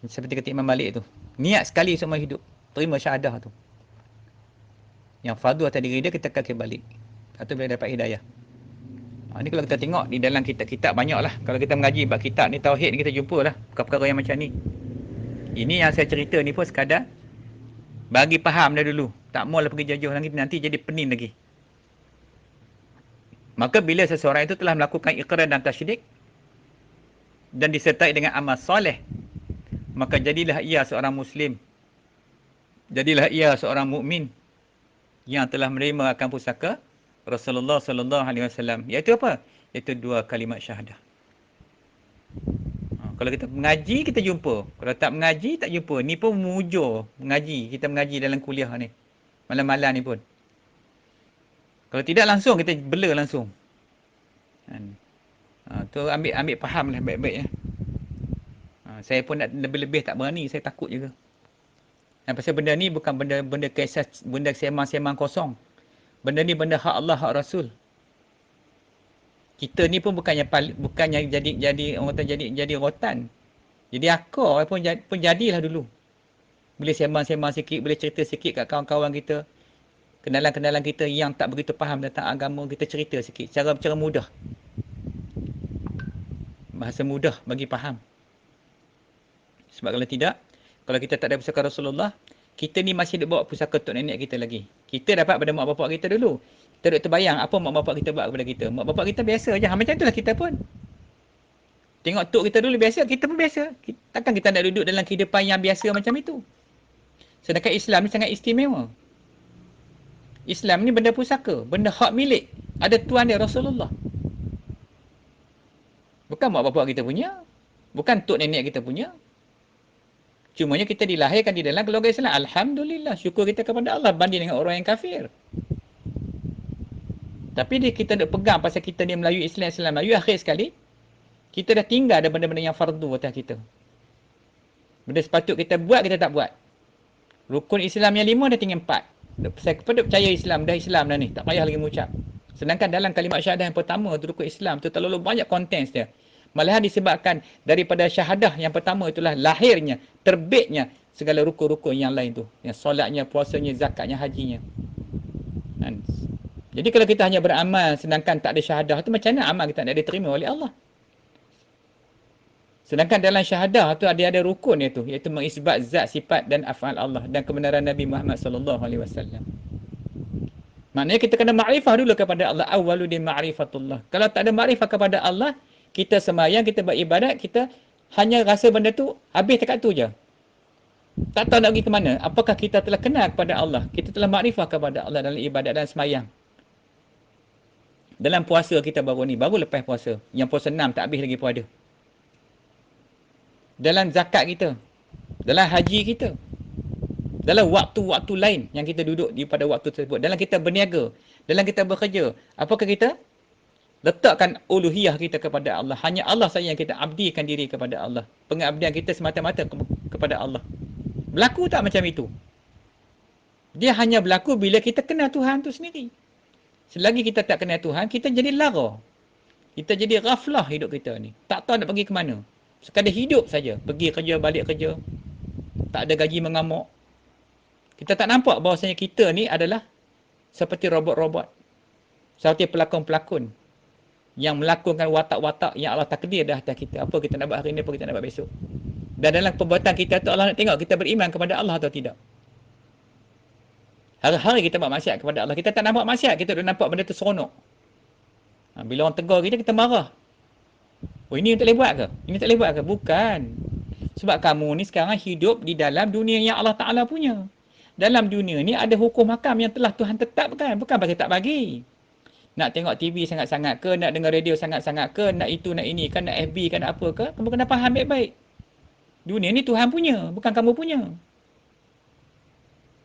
Seperti kata Imam Malik tu. Niat sekali seumur hidup. Terima syahadah tu. Yang fardu atas diri dia, kita kaki balik. Atau boleh dapat hidayah. Ini kalau kita tengok di dalam kitab-kitab banyak lah. Kalau kita mengaji bab kitab ni, tauhid ni kita jumpa lah. Perkara-perkara yang macam ni. Ini yang saya cerita ni pun sekadar bagi faham dah dulu. Tak maulah pergi jauh lagi, nanti jadi pening lagi. Maka bila seseorang itu telah melakukan iqrar dan tasydid dan disertai dengan amal soleh, maka jadilah ia seorang Muslim. Jadilah ia seorang mukmin yang telah menerima akan pusaka Rasulullah sallallahu alaihi wasallam. Iaitu apa? Iaitu 2 kalimat syahadah. Kalau kita mengaji, kita jumpa. Kalau tak mengaji, tak jumpa. Ni pun mujur mengaji. Kita mengaji dalam kuliah ni. Malam-malam ni pun. Kalau tidak langsung, kita bela langsung. Tu ambil faham lah baik-baik. Saya pun nak lebih-lebih tak berani. Saya takut juga. Dan pasal benda ni bukan benda kisah, benda semang-semang kosong. Benda ni benda hak Allah, hak Rasul. Kita ni pun bukannya jadi orang kata jadi rotan. Jadi akar pun jadilah dulu. Boleh sembang-sembang sikit, boleh cerita sikit kat kawan-kawan kita. Kenalan-kenalan kita yang tak begitu faham tentang agama, kita cerita sikit cara mudah. Bahasa mudah bagi faham. Sebab kalau tidak, kalau kita tak ada pusaka Rasulullah, kita ni masih bawa pusaka tok nenek kita lagi. Kita dapat pada mak bapak kita dulu. Kita duk terbayang apa mak bapak kita buat kepada kita. Mak bapak kita biasa je. Macam itulah kita pun. Tengok tok kita dulu biasa, kita pun biasa. Takkan kita nak duduk dalam kehidupan yang biasa macam itu? Sedangkan Islam ni sangat istimewa. Islam ni benda pusaka, benda hak milik. Ada tuan dia Rasulullah. Bukan mak bapak kita punya. Bukan tok nenek kita punya. Cumanya kita dilahirkan di dalam keluarga Islam. Alhamdulillah. Syukur kita kepada Allah banding dengan orang yang kafir. Tapi kita nak pegang pasal kita ni Melayu Islam Melayu, akhir sekali kita dah tinggal ada benda-benda yang fardu atas kita. Benda sepatut kita buat, kita tak buat. Rukun Islam yang 5 dah tinggal 4. Saya percaya Islam dah ni, tak payah lagi mengucap. Sedangkan dalam kalimat syahadah yang pertama tu, rukun Islam tu terlalu banyak kontens dia. Malahan disebabkan daripada syahadah yang pertama itulah lahirnya, terbitnya segala rukun-rukun yang lain tu. Yang solatnya, puasanya, zakatnya, hajinya. Jadi kalau kita hanya beramal sedangkan tak ada syahadah tu, macam mana amal kita nak diterima oleh Allah? Sedangkan dalam syahadah tu ada rukun itu, iaitu mengisbat zat, sifat dan af'al Allah dan kebenaran Nabi Muhammad sallallahu alaihi wasallam. Maknanya kita kena makrifah dulu kepada Allah. Awwalu di ma'rifatullah. Kalau tak ada makrifah kepada Allah, kita sembahyang, kita beribadat, kita hanya rasa benda tu habis dekat tu je. Tak tahu nak pergi ke mana. Apakah kita telah kenal kepada Allah? Kita telah makrifah kepada Allah dalam ibadat dan sembahyang. Dalam puasa kita baru lepas puasa. Yang puasa 6 tak habis lagi puasa. Dalam zakat kita. Dalam haji kita. Dalam waktu-waktu lain yang kita duduk pada waktu tersebut. Dalam kita berniaga. Dalam kita bekerja. Apakah kita letakkan uluhiyah kita kepada Allah. Hanya Allah saja yang kita abdikan diri kepada Allah. Pengabdian kita semata-mata kepada Allah. Berlaku tak macam itu? Dia hanya berlaku bila kita kenal Tuhan tu sendiri. Selagi kita tak kenal Tuhan, kita jadi lara. Kita jadi ghaflah hidup kita ni. Tak tahu nak pergi ke mana. Sekadar hidup saja. Pergi kerja, balik kerja. Tak ada gaji mengamuk. Kita tak nampak bahawasanya kita ni adalah seperti robot-robot. Seperti pelakon-pelakon yang melakonkan watak-watak yang Allah takdir dah atas kita. Apa kita nak buat hari ni, apa kita nak buat besok. Dan dalam perbuatan kita tu Allah nak tengok kita beriman kepada Allah atau tidak. Hari-hari kita buat maksiat kepada Allah. Kita tak nampak maksiat. Kita dah nampak benda tu seronok. Bila orang tegur kita, kita marah. Oh, ini tak boleh buat ke? Ini tak boleh buat ke? Bukan. Sebab kamu ni sekarang hidup di dalam dunia yang Allah Ta'ala punya. Dalam dunia ni ada hukum hakam yang telah Tuhan tetapkan. Bukan pasal tak bagi. Nak tengok TV sangat-sangat ke? Nak dengar radio sangat-sangat ke? Nak itu, nak ini kan? Nak FB kan? Apa ke? Kamu kena faham baik-baik. Dunia ni Tuhan punya. Bukan kamu punya.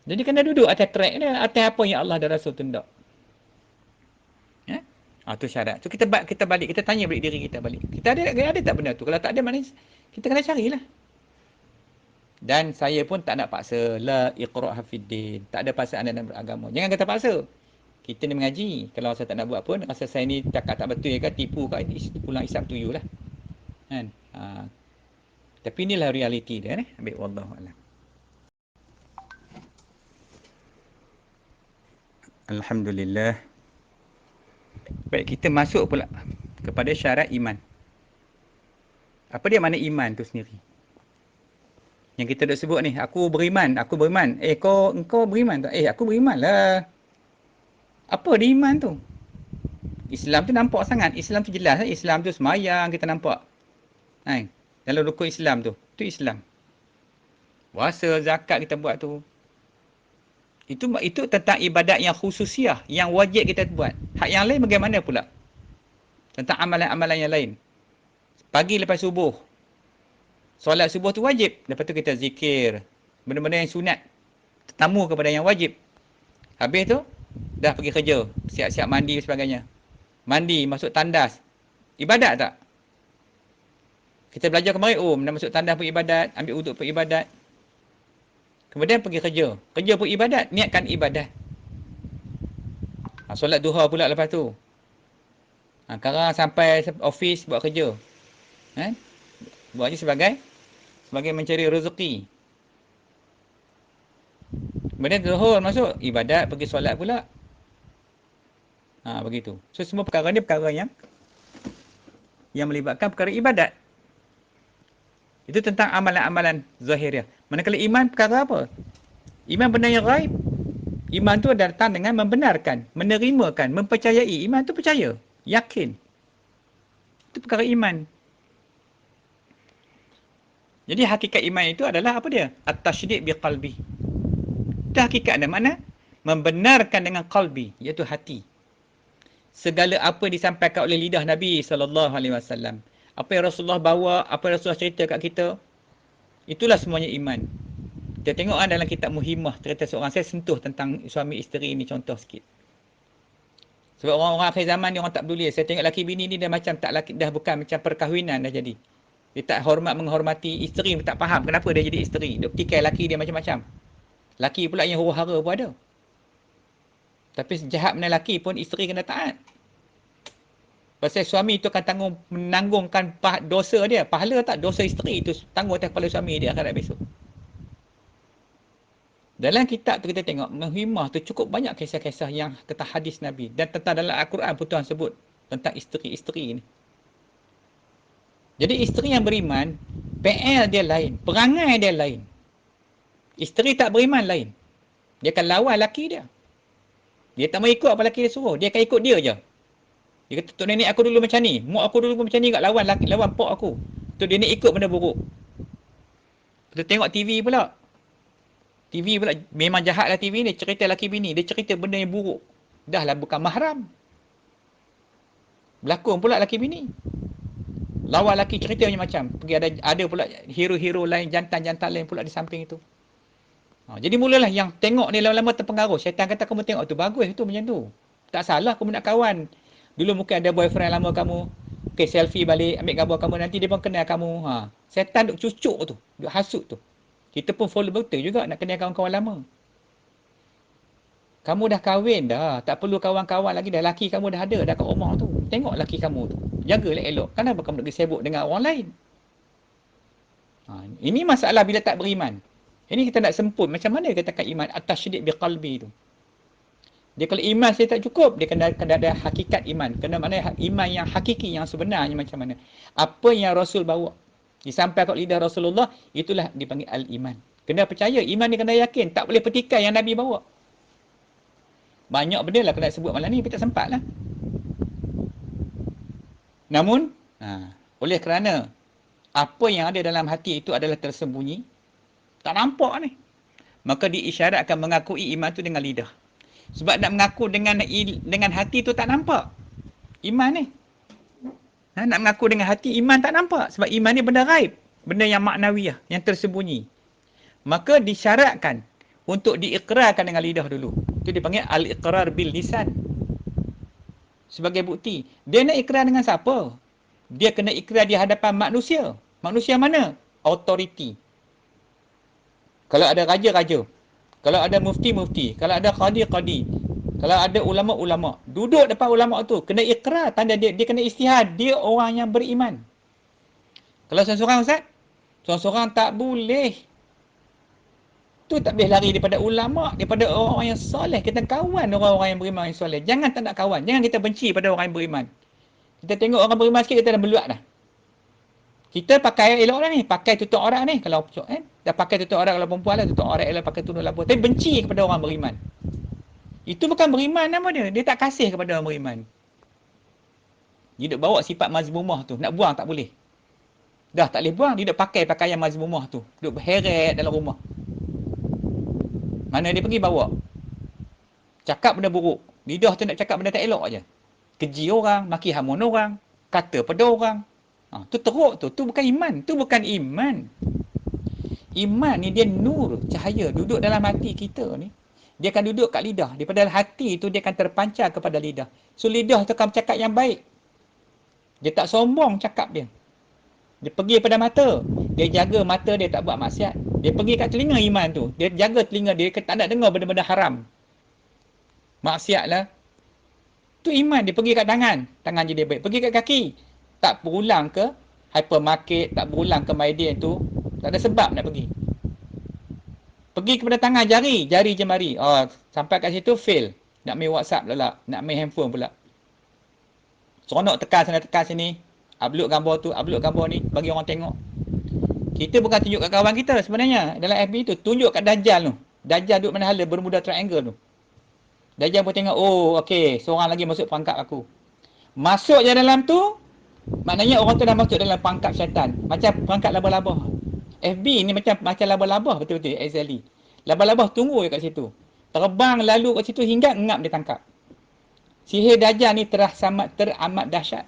Jadi kena duduk atas track dia, atas apa yang Allah dan Rasul tunjuk. Ya? Tu syarat. So kita balik, kita tanya balik diri kita balik. Kita ada tak benda tu? Kalau tak ada, maknanya kita kena carilah. Dan saya pun tak nak paksa. La iqra' hafiddin. Tak ada paksaan dalam beragama. Jangan kata paksa. Kita ni mengaji. Kalau saya tak nak buat pun, rasa saya ni cakap tak betul ke, tipu ke, pulang isap to you lah. Kan? Tapi inilah realiti dia. Ambil wallahualam. Alhamdulillah. Baik, kita masuk pula kepada syarat iman. Apa dia makna iman tu sendiri? Yang kita dah sebut ni, aku beriman. Engkau beriman tak? Aku beriman lah. Apa dia iman tu? Islam tu nampak sangat. Islam tu jelas. Islam tu semayang kita nampak. Dalam rukun Islam tu. Tu Islam. Puasa, zakat kita buat tu. Itu tentang ibadat yang khususiah, yang wajib kita buat. Hak yang lain bagaimana pula? Tentang amalan-amalan yang lain. Pagi lepas subuh. Solat subuh tu wajib. Lepas tu kita zikir. Benda-benda yang sunat. Tetamu kepada yang wajib. Habis tu, dah pergi kerja. Siap-siap mandi dan sebagainya. Mandi, masuk tandas. Ibadat tak? Kita belajar kemarin, nak masuk tandas pun ibadat. Ambil uduk pun ibadat. Kemudian pergi kerja. Kerja pun ibadat. Niatkan ibadat. Solat duha pula lepas tu. Sekarang sampai office buat kerja. Buat je sebagai mencari rezeki. Kemudian zuhur masuk. Ibadat, pergi solat pula. Begitu. So semua perkara ni perkara yang melibatkan perkara ibadat. Itu tentang amalan-amalan zahiriah. Manakala iman perkara apa? Iman benda yang ghaib. Iman tu datang dengan membenarkan, menerimakan, mempercayai. Iman tu percaya, yakin. Itu perkara iman. Jadi hakikat iman itu adalah apa dia? At-tasydid biqalbi. Itu hakikatnya. Mana? Membenarkan dengan qalbi, iaitu hati. Segala apa disampaikan oleh lidah Nabi SAW. Apa yang Rasulullah bawa, apa yang Rasulullah cerita kat kita, itulah semuanya iman. Kita tengok dalam kitab Muhimmah, cerita seorang, saya sentuh tentang suami isteri ini contoh sikit. Sebab orang-orang akhir zaman ni orang tak peduli. Saya tengok laki bini ni dah macam tak laki, dah bukan macam perkahwinan dah jadi. Dia tak menghormati isteri, tak faham kenapa dia jadi isteri. Dia petikai laki dia macam-macam. Laki pula yang huru-hara pun ada. Tapi jahat mana laki pun isteri kena taat. Pasal suami itu akan menanggungkan dosa dia. Pahala tak? Dosa isteri itu tanggung atas kepala suami dia akhirat besok. Dalam kitab tu kita tengok, Muhimmah tu cukup banyak kisah-kisah yang tentang hadis Nabi. Dan tentang dalam Al-Quran pun Tuhan sebut tentang isteri-isteri ni. Jadi isteri yang beriman, PL dia lain, perangai dia lain. Isteri tak beriman lain. Dia akan lawan laki dia. Dia tak mau ikut apa laki dia suruh. Dia akan ikut dia je. Dia kata, tok nenek aku dulu macam ni. Mak aku dulu macam ni kat lawan laki, lawan pok aku. Tok dia ni ikut benda buruk. Kita tengok TV pula. TV pula memang jahat lah TV ni. Cerita laki bini. Dia cerita benda yang buruk. Dah lah bukan mahram. Berlakon pula laki bini. Lawan laki cerita macam. Pergi ada pula hero-hero lain, jantan-jantan lain pula di samping itu. Jadi mulalah yang tengok ni lama-lama terpengaruh. Syaitan kata kamu tengok tu bagus tu macam tu. Tak salah kamu nak kawan. Dulu mungkin ada boyfriend lama kamu. Okay, selfie balik, ambil gambar kamu. Nanti dia pun kenal kamu. Syaitan duk cucuk tu. Duk hasut tu. Kita pun follow betul juga nak kenal kawan-kawan lama. Kamu dah kahwin dah. Tak perlu kawan-kawan lagi dah. Laki kamu dah ada dah kat rumah tu. Tengok laki kamu tu. Jagalah elok. Kenapa kamu nak sibuk dengan orang lain? Ini masalah bila tak beriman. Ini kita nak semput. Macam mana kita katakan iman? At-tasydid biqalbi tu. Dia kalau iman saya tak cukup. Dia kena ada hakikat iman. Kena mana iman yang hakiki, yang sebenarnya macam mana. Apa yang Rasul bawa. Disampaikan kat lidah Rasulullah. Itulah dipanggil al-iman. Kena percaya. Iman ni kena yakin. Tak boleh petikai yang Nabi bawa. Banyak benda lah kena sebut malam ni. Tapi tak sempat lah. Namun, oleh kerana apa yang ada dalam hati itu adalah tersembunyi, tak nampak ni, maka diisyaratkan mengakui iman tu dengan lidah. Sebab nak mengaku dengan hati tu tak nampak iman ni. Nak mengaku dengan hati, iman tak nampak. Sebab iman ni benda gaib, benda yang maknawiyah, yang tersembunyi. Maka disyaratkan untuk diikrarkan dengan lidah dulu. Itu dipanggil al-iqrar bil lisan. Sebagai bukti. Dia nak ikrar dengan siapa? Dia kena ikrar di hadapan manusia. Manusia mana? Autoriti. Kalau ada raja-raja. Kalau ada mufti-mufti. Kalau ada qadi-qadi. Kalau ada ulama-ulama. Duduk depan ulama tu. Kena ikrar. Tanda dia kena istihad. Dia orang yang beriman. Kalau seorang-seorang Ustaz? Seorang-seorang tak boleh. Tu tak boleh lari daripada ulama, daripada orang-orang yang soleh. Kita kawan orang-orang yang beriman yang soleh. Jangan tak nak kawan. Jangan kita benci pada orang yang beriman. Kita tengok orang beriman sikit, kita dah meluat dah. Kita pakai elok dah ni. Pakai tutup aurat ni. Kalau dah pakai tutup aurat kalau perempuan lah. Tutup aurat elok pakai tudung labuh. Tapi benci kepada orang beriman. Itu bukan beriman nama dia. Dia tak kasih kepada orang beriman. Dia duk bawa sifat mazmumah tu. Nak buang tak boleh. Dah tak boleh buang. Dia duk pakai pakaian mazmumah tu. Duk berheret dalam rumah. Mana dia pergi bawa. Cakap benda buruk. Lidah tu nak cakap benda tak elok aja. Keji orang, maki hamun orang, kata pada orang. Tu teruk tu. Tu bukan iman. Tu bukan iman. Iman ni dia nur, cahaya. Duduk dalam hati kita ni. Dia akan duduk kat lidah. Daripada hati tu dia akan terpancar kepada lidah. So lidah tu akan bercakap yang baik. Dia tak sombong cakap dia. Dia pergi pada mata. Dia jaga mata dia tak buat maksiat. Dia pergi kat telinga iman tu. Dia jaga telinga dia tak nak dengar benda-benda haram. Maksiat lah. Tu iman. Dia pergi kat tangan. Tangan je dia baik. Pergi kat kaki. Tak berulang ke hypermarket. Tak berulang ke Maidin tu. Tak ada sebab nak pergi. Pergi kepada tangan jari. Jari jemari. Sampai kat situ fail. Nak main WhatsApp pula. Nak main handphone pula. Seronok tekan sana tekan sini. Upload gambar tu. Upload gambar ni. Bagi orang tengok. Kita bukan tunjuk kat kawan kita sebenarnya. Dalam FB tu. Tunjuk kat Dajjal tu. Dajjal duduk mana hala. Bermuda triangle tu. Dajjal pun tengok. Oh okey. Seorang lagi masuk perangkap aku. Masuk je dalam tu. Maknanya orang tu dah masuk dalam perangkap syaitan. Macam perangkap laba-laba. FB ni macam labah-labah betul-betul exactly. Labah-labah tunggu kat situ. Terbang lalu kat situ hingga ngap dia tangkap. Sihir Dajjal ni teramat dahsyat.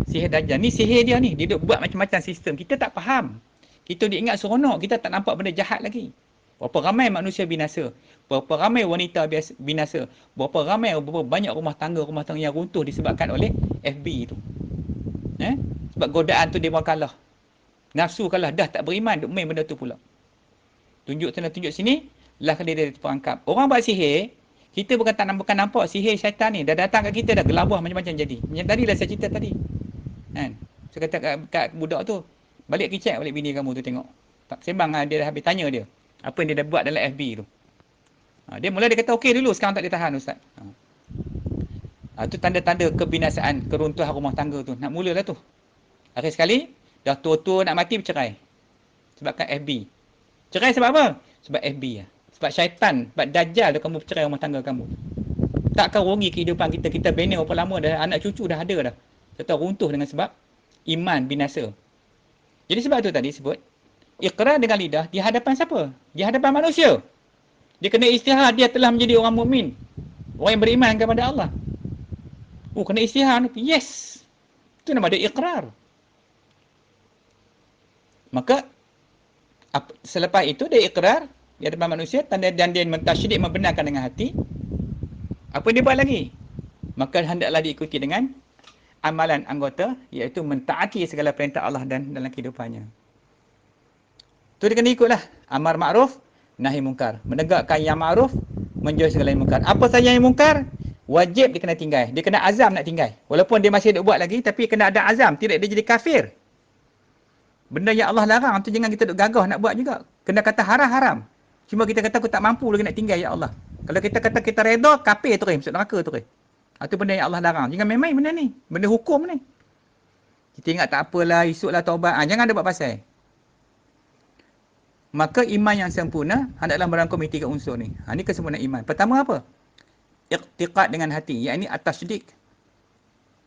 Sihir Dajjal ni sihir dia ni. Dia duk buat macam-macam sistem. Kita tak faham. Kita diingat seronok. Kita tak nampak benda jahat lagi. Berapa ramai manusia binasa. Berapa ramai wanita binasa. Berapa banyak rumah tangga yang runtuh disebabkan oleh FB itu. Sebab godaan tu dia mau kalah. Nafsu kalah. Dah tak beriman. Duk main benda tu pula. Tunjuk sana, tunjuk sini. Lah kali dia terperangkap. Orang buat sihir. Kita bukan nampak sihir syaitan ni. Dah datang kat kita dah gelabah macam-macam jadi. Macam tadilah saya cerita tadi. Kan? Saya kata kat budak tu. Balik pergi check balik bini kamu tu tengok. Tak sembang dia dah habis tanya dia. Apa yang dia dah buat dalam FB tu. Dia mula dia kata okey dulu. Sekarang tak ditahan Ustaz. Tu tanda-tanda kebinasaan. Keruntuhan rumah tangga tu. Nak mulalah tu. Akhir sekali. Dah tua-tua nak mati bercerai. Sebabkan FB. Cerai sebab apa? Sebab FB lah. Sebab syaitan. Sebab Dajjal tu kamu bercerai rumah tangga kamu. Takkan rugi kehidupan kita. Kita bina berapa lama dah. Anak cucu dah ada dah. Serta runtuh dengan sebab iman binasa. Jadi sebab tu tadi sebut. Iqrar dengan lidah di hadapan siapa? Di hadapan manusia. Dia kena isytihar dia telah menjadi orang mukmin. Orang yang beriman kepada Allah. Kena isytihar. Yes. Itu nama dia iqrar. Maka selepas itu dia iqrar di hadapan manusia dan dia mentasydid membenarkan dengan hati. Apa dia buat lagi? Maka hendaklah diikuti dengan amalan anggota iaitu mentaati segala perintah Allah dan dalam kehidupannya. Tu dia kena ikutlah. Amar ma'ruf, nahi mungkar. Menegakkan yang ma'ruf, menjauhi segala yang mungkar. Apa saja yang mungkar, wajib dia kena tinggal. Dia kena azam nak tinggal. Walaupun dia masih duk buat lagi, tapi kena ada azam. Tidak dia jadi kafir. Benda yang Allah larang tu jangan kita duk gagah nak buat juga. Kena kata haram-haram. Cuma kita kata aku tak mampu lagi nak tinggal ya Allah. Kalau kita kata kita redha, kafir terus, masuk neraka terus. Itu benda yang Allah larang. Jangan main-main benda ni. Benda hukum ni. Kita ingat tak apalah, esoklah taubat. Jangan ada buat pasal. Maka iman yang sempurna hendaklah merangkumi 3 unsur ni. Ini kesempurnaan iman. Pertama apa? Iqtiqad dengan hati. Iaitu at-tasdiq.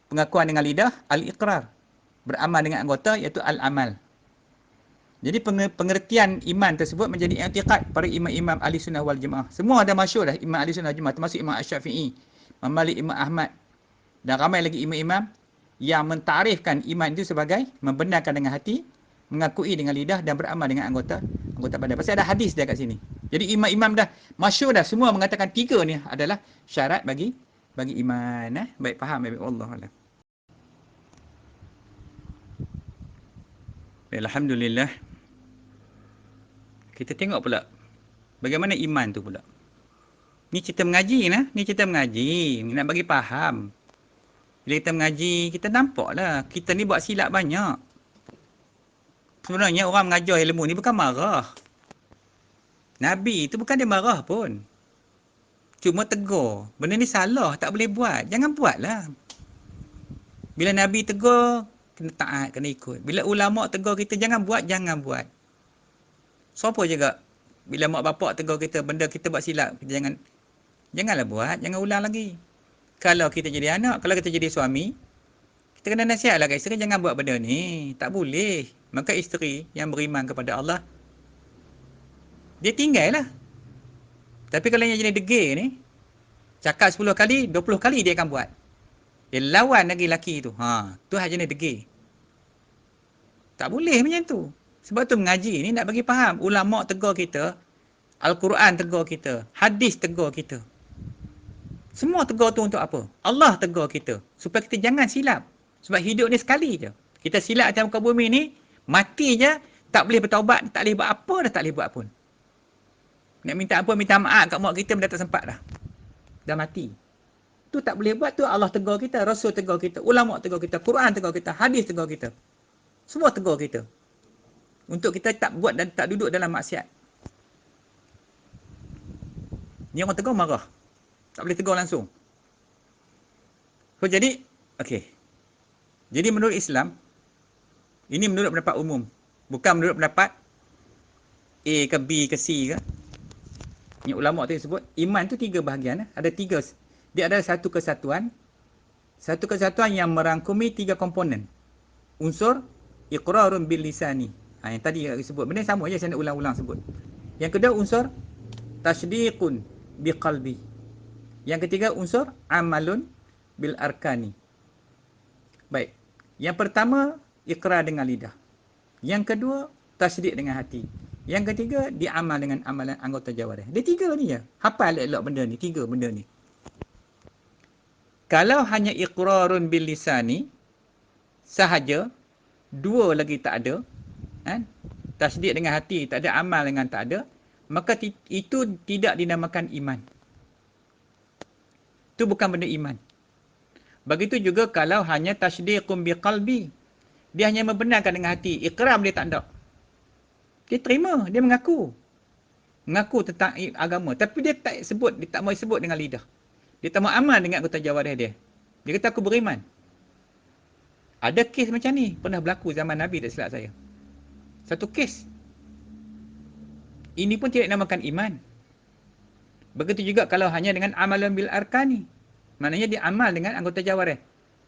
Pengakuan dengan lidah, al-iqrar. Beramal dengan anggota iaitu al-amal. Jadi pengertian iman tersebut menjadi i'tiqad para imam-imam ahli sunnah wal jemaah. Semua ada masyhur dah imam ahli sunnah wal jemaah, termasuk Imam Asy-Syafi'i, Imam Malik, Imam Ahmad dan ramai lagi imam-imam yang mentarifkan iman itu sebagai membenarkan dengan hati, mengakui dengan lidah dan beramal dengan anggota badan. Pasal ada hadis dia kat sini. Jadi imam-imam dah masyhur dah semua mengatakan 3 ni adalah syarat bagi iman. Baik faham baik Allah. Alhamdulillah. Kita tengok pula bagaimana iman tu pula. Ni cerita mengaji nah, ni cerita mengaji, nak bagi faham. Bila kita mengaji, kita nampaklah kita ni buat silap banyak. Sebenarnya orang mengajar ilmu ni bukan marah. Nabi tu bukan dia marah pun. Cuma tegur. Benda ni salah, tak boleh buat. Jangan buatlah. Bila Nabi tegur, kena taat, kena ikut. Bila ulama tegur kita, jangan buat. Siapa juga bila mak bapak tegur kita benda kita buat silap, kita janganlah buat, jangan ulang lagi. Kalau kita jadi anak, kalau kita jadi suami, kita kena nasihatlah kat isteri, jangan buat benda ni, tak boleh. Maka isteri yang beriman kepada Allah, dia tinggallah. Tapi kalau yang jadi degil ni, cakap 10 kali, 20 kali dia akan buat. Dia lawan lagi laki tu. Tu hak jenis degil. Tak boleh macam tu. Sebab tu mengaji ni nak bagi faham. Ulama tegur kita, Al-Quran tegur kita, hadis tegur kita. Semua tegur tu untuk apa? Allah tegur kita. Supaya kita jangan silap. Sebab hidup ni sekali je. Kita silap atas muka bumi ni, mati je, tak boleh bertaubat, tak boleh buat apa dah, tak boleh buat pun. Nak minta apa, minta maaf kat mak kita dah tak sempat dah. Dah mati. Tu tak boleh buat, tu Allah tegur kita, Rasul tegur kita, ulama tegur kita, Quran tegur kita, hadis tegur kita. Semua tegur kita. Untuk kita tak buat dan tak duduk dalam maksiat. Ni orang tegur marah. Tak boleh tegur langsung. So jadi, okey. Jadi menurut Islam, ini menurut pendapat umum. Bukan menurut pendapat A ke B ke C ke. Yang ulama tadi sebut, iman tu 3 bahagian. Ada 3. Dia ada satu kesatuan. Satu kesatuan yang merangkumi 3 komponen. Unsur, iqrarun bil lisani. Yang tadi sebut. Benda sama je saya nak ulang-ulang sebut. Yang kedua unsur tasdiqun biqalbi. Yang ketiga unsur amalun bil arkani. Baik. Yang pertama iqrar dengan lidah. Yang kedua tasdiq dengan hati. Yang ketiga diamal dengan amalan anggota jawarih. Dia tiga ni je. Hafal elok benda ni, tiga benda ni. Kalau hanya iqrarun bil lisani sahaja, dua lagi tak ada, kan? Tasdiq dengan hati tak ada, amal dengan tak ada, maka itu tidak dinamakan iman. Itu bukan benda iman. Begitu juga kalau hanya tasdiqun biqalbi, dia hanya membenarkan dengan hati, ikrar dia tak ada. Dia terima, dia mengaku tentang agama, tapi dia tak sebut, dia tak mau sebut dengan lidah. Dia tak mau amal dengan anggota jawarih dia. Dia kata aku beriman. Ada kes macam ni, pernah berlaku zaman Nabi tak silap saya. Satu kes. Ini pun tidak dinamakan iman. Begitu juga kalau hanya dengan amalan bil arkani. Maknanya dia amal dengan anggota jawarih.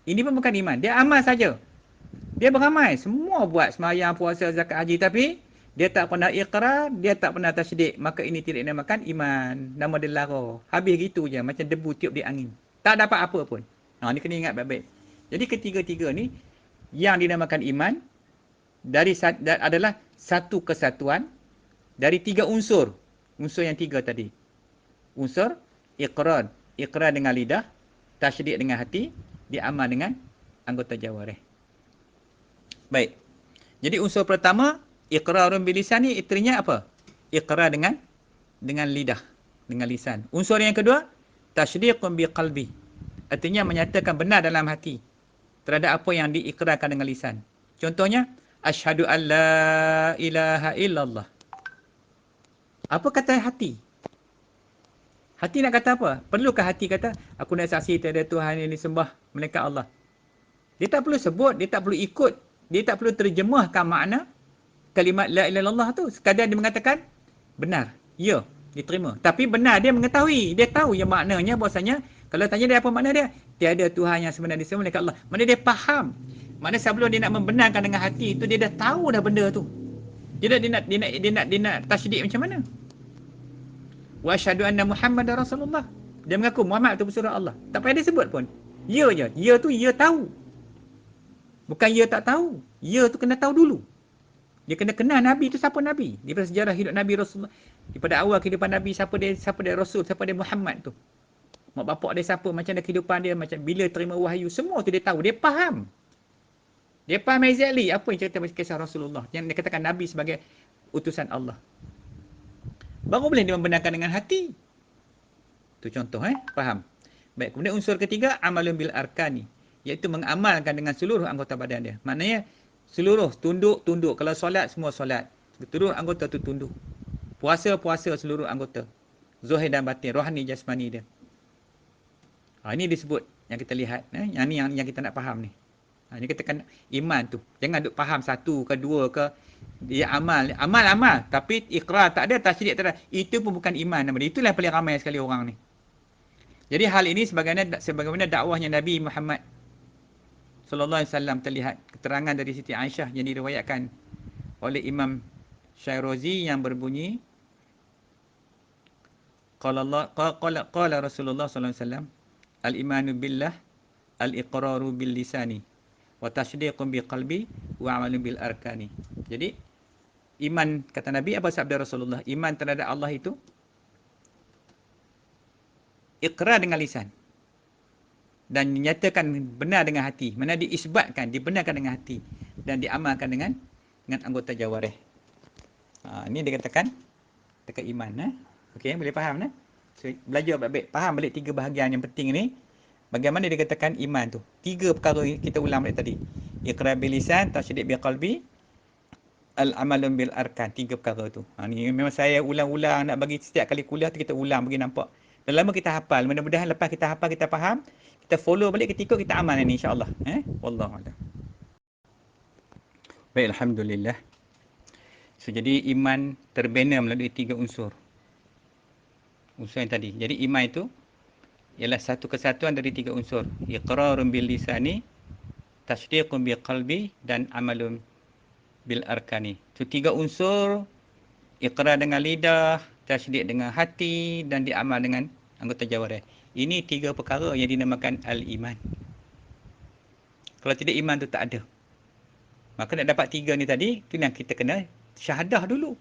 Ini pun bukan iman, dia amal saja. Dia beramal, semua buat sembahyang, puasa, zakat, haji, tapi dia tak pernah iqrar, dia tak pernah tasdik. Maka ini tidak dinamakan iman. Nama dia lara. Habis gitu je, macam debu tiup di angin. Tak dapat apa pun. Ni kena ingat baik-baik. Jadi ketiga-tiga ni yang dinamakan iman adalah satu kesatuan dari tiga unsur. Unsur yang tiga tadi. Unsur iqrar dengan lidah, tasdik dengan hati, diamal dengan anggota jawarih. Baik. Jadi unsur pertama iqrarun bil lisan ni artinya apa? Iqrar dengan lidah, dengan lisan. Unsur yang kedua tasdiqun bi qalbi. Artinya menyatakan benar dalam hati terhadap apa yang diikrarkan dengan lisan. Contohnya asyhadu an la ilaha illallah. Apa kata hati? Hati nak kata apa? Perlukah hati kata aku nak saksi tiada Tuhan yang disembah melainkan Allah? Dia tak perlu sebut, dia tak perlu ikut, dia tak perlu terjemahkan makna kalimat la ilaha illallah tu. Sekadar dia mengatakan benar, ya, diterima. Tapi benar dia mengetahui, dia tahu yang maknanya bahasanya kalau tanya dia apa makna dia, tiada Tuhan yang sebenar disembah melainkan Allah. Maknanya dia faham. Maknanya sebelum dia nak membenarkan dengan hati itu dia dah tahu dah benda tu. Dia nak tasdik macam mana? Wa asyhadu anna Muhammadar Rasulullah. Dia mengaku Muhammad itu pesuruh Allah. Tak payah dia sebut pun. Ya je. Ya tu ya tahu. Bukan ya tak tahu. Ya tu kena tahu dulu. Dia kena kenal Nabi itu siapa Nabi. Daripada sejarah hidup Nabi Rasulullah. Daripada awal kehidupan Nabi, siapa dia Rasul, siapa dia Muhammad tu. Mak bapak dia siapa, macam mana kehidupan dia, macam bila terima wahyu. Semua tu dia tahu. Dia faham. Dia faham exactly apa yang cerita kisah Rasulullah. Yang dia katakan Nabi sebagai utusan Allah. Baru boleh dia membenarkan dengan hati. Itu contoh, faham. Baik, kemudian unsur ketiga, amalun bil arkani. Iaitu mengamalkan dengan seluruh anggota badan dia. Maknanya, seluruh tunduk. Kalau solat, semua solat. Seluruh anggota tu tunduk. Puasa seluruh anggota. Zahir dan batin, rohani, jasmani dia. Ini disebut yang kita lihat. Yang ni yang kita nak faham ni. Ini katakan iman tu. Jangan duk faham satu ke dua ke. Dia amal. Tapi ikrar tak ada, tasdik tak ada. Itu pun bukan iman nama dia. Itulah yang paling ramai sekali orang ni. Jadi hal ini sebagaimana dakwahnya Nabi Muhammad sallallahu alaihi wasallam terlihat. Keterangan dari Siti Aisyah yang diriwayatkan oleh Imam Syairozi yang berbunyi qala Rasulullah sallallahu alaihi wasallam al-imanu billah al-iqraru bil lisani wa tasdiqun bi qalbi wa amalun bil arkani. Jadi iman kata Nabi, apa sabda Rasulullah? Iman terhadap Allah itu iqrar dengan lisan dan dinyatakan benar dengan hati. Mana diisbatkan, dibenarkan dengan hati dan diamalkan dengan anggota jawarih. Ini dia katakan dekat iman. Okey, boleh faham nah? So, belajar baik-baik, faham balik tiga bahagian yang penting ni. Bagaimana dia katakan iman tu? Tiga perkara kita ulang balik tadi. Iqrar bil lisan, tasdiq bil qalbi, al-amalun bil arkan. Tiga perkara tu. Ni memang saya ulang-ulang nak bagi setiap kali kuliah tu kita ulang bagi nampak. Dan lama kita hafal. Mudah-mudahan lepas kita hafal, kita faham, kita follow balik, kita ikut, kita amal ni insya-Allah. Wallahu a'lam. Baik, alhamdulillah. So, jadi iman terbina melalui tiga unsur. Unsur yang tadi. Jadi iman itu ialah satu kesatuan dari tiga unsur. Iqrarun bil lisani, tasdiqun bil qalbi dan amalun bil arkani. Itu 3 unsur, iqrar dengan lidah, tasdik dengan hati dan diamal dengan anggota jawarih. Ini 3 perkara yang dinamakan al-iman. Kalau tidak, iman tu tak ada. Maka nak dapat 3 ni tadi, tu yang kita kena syahadah dulu.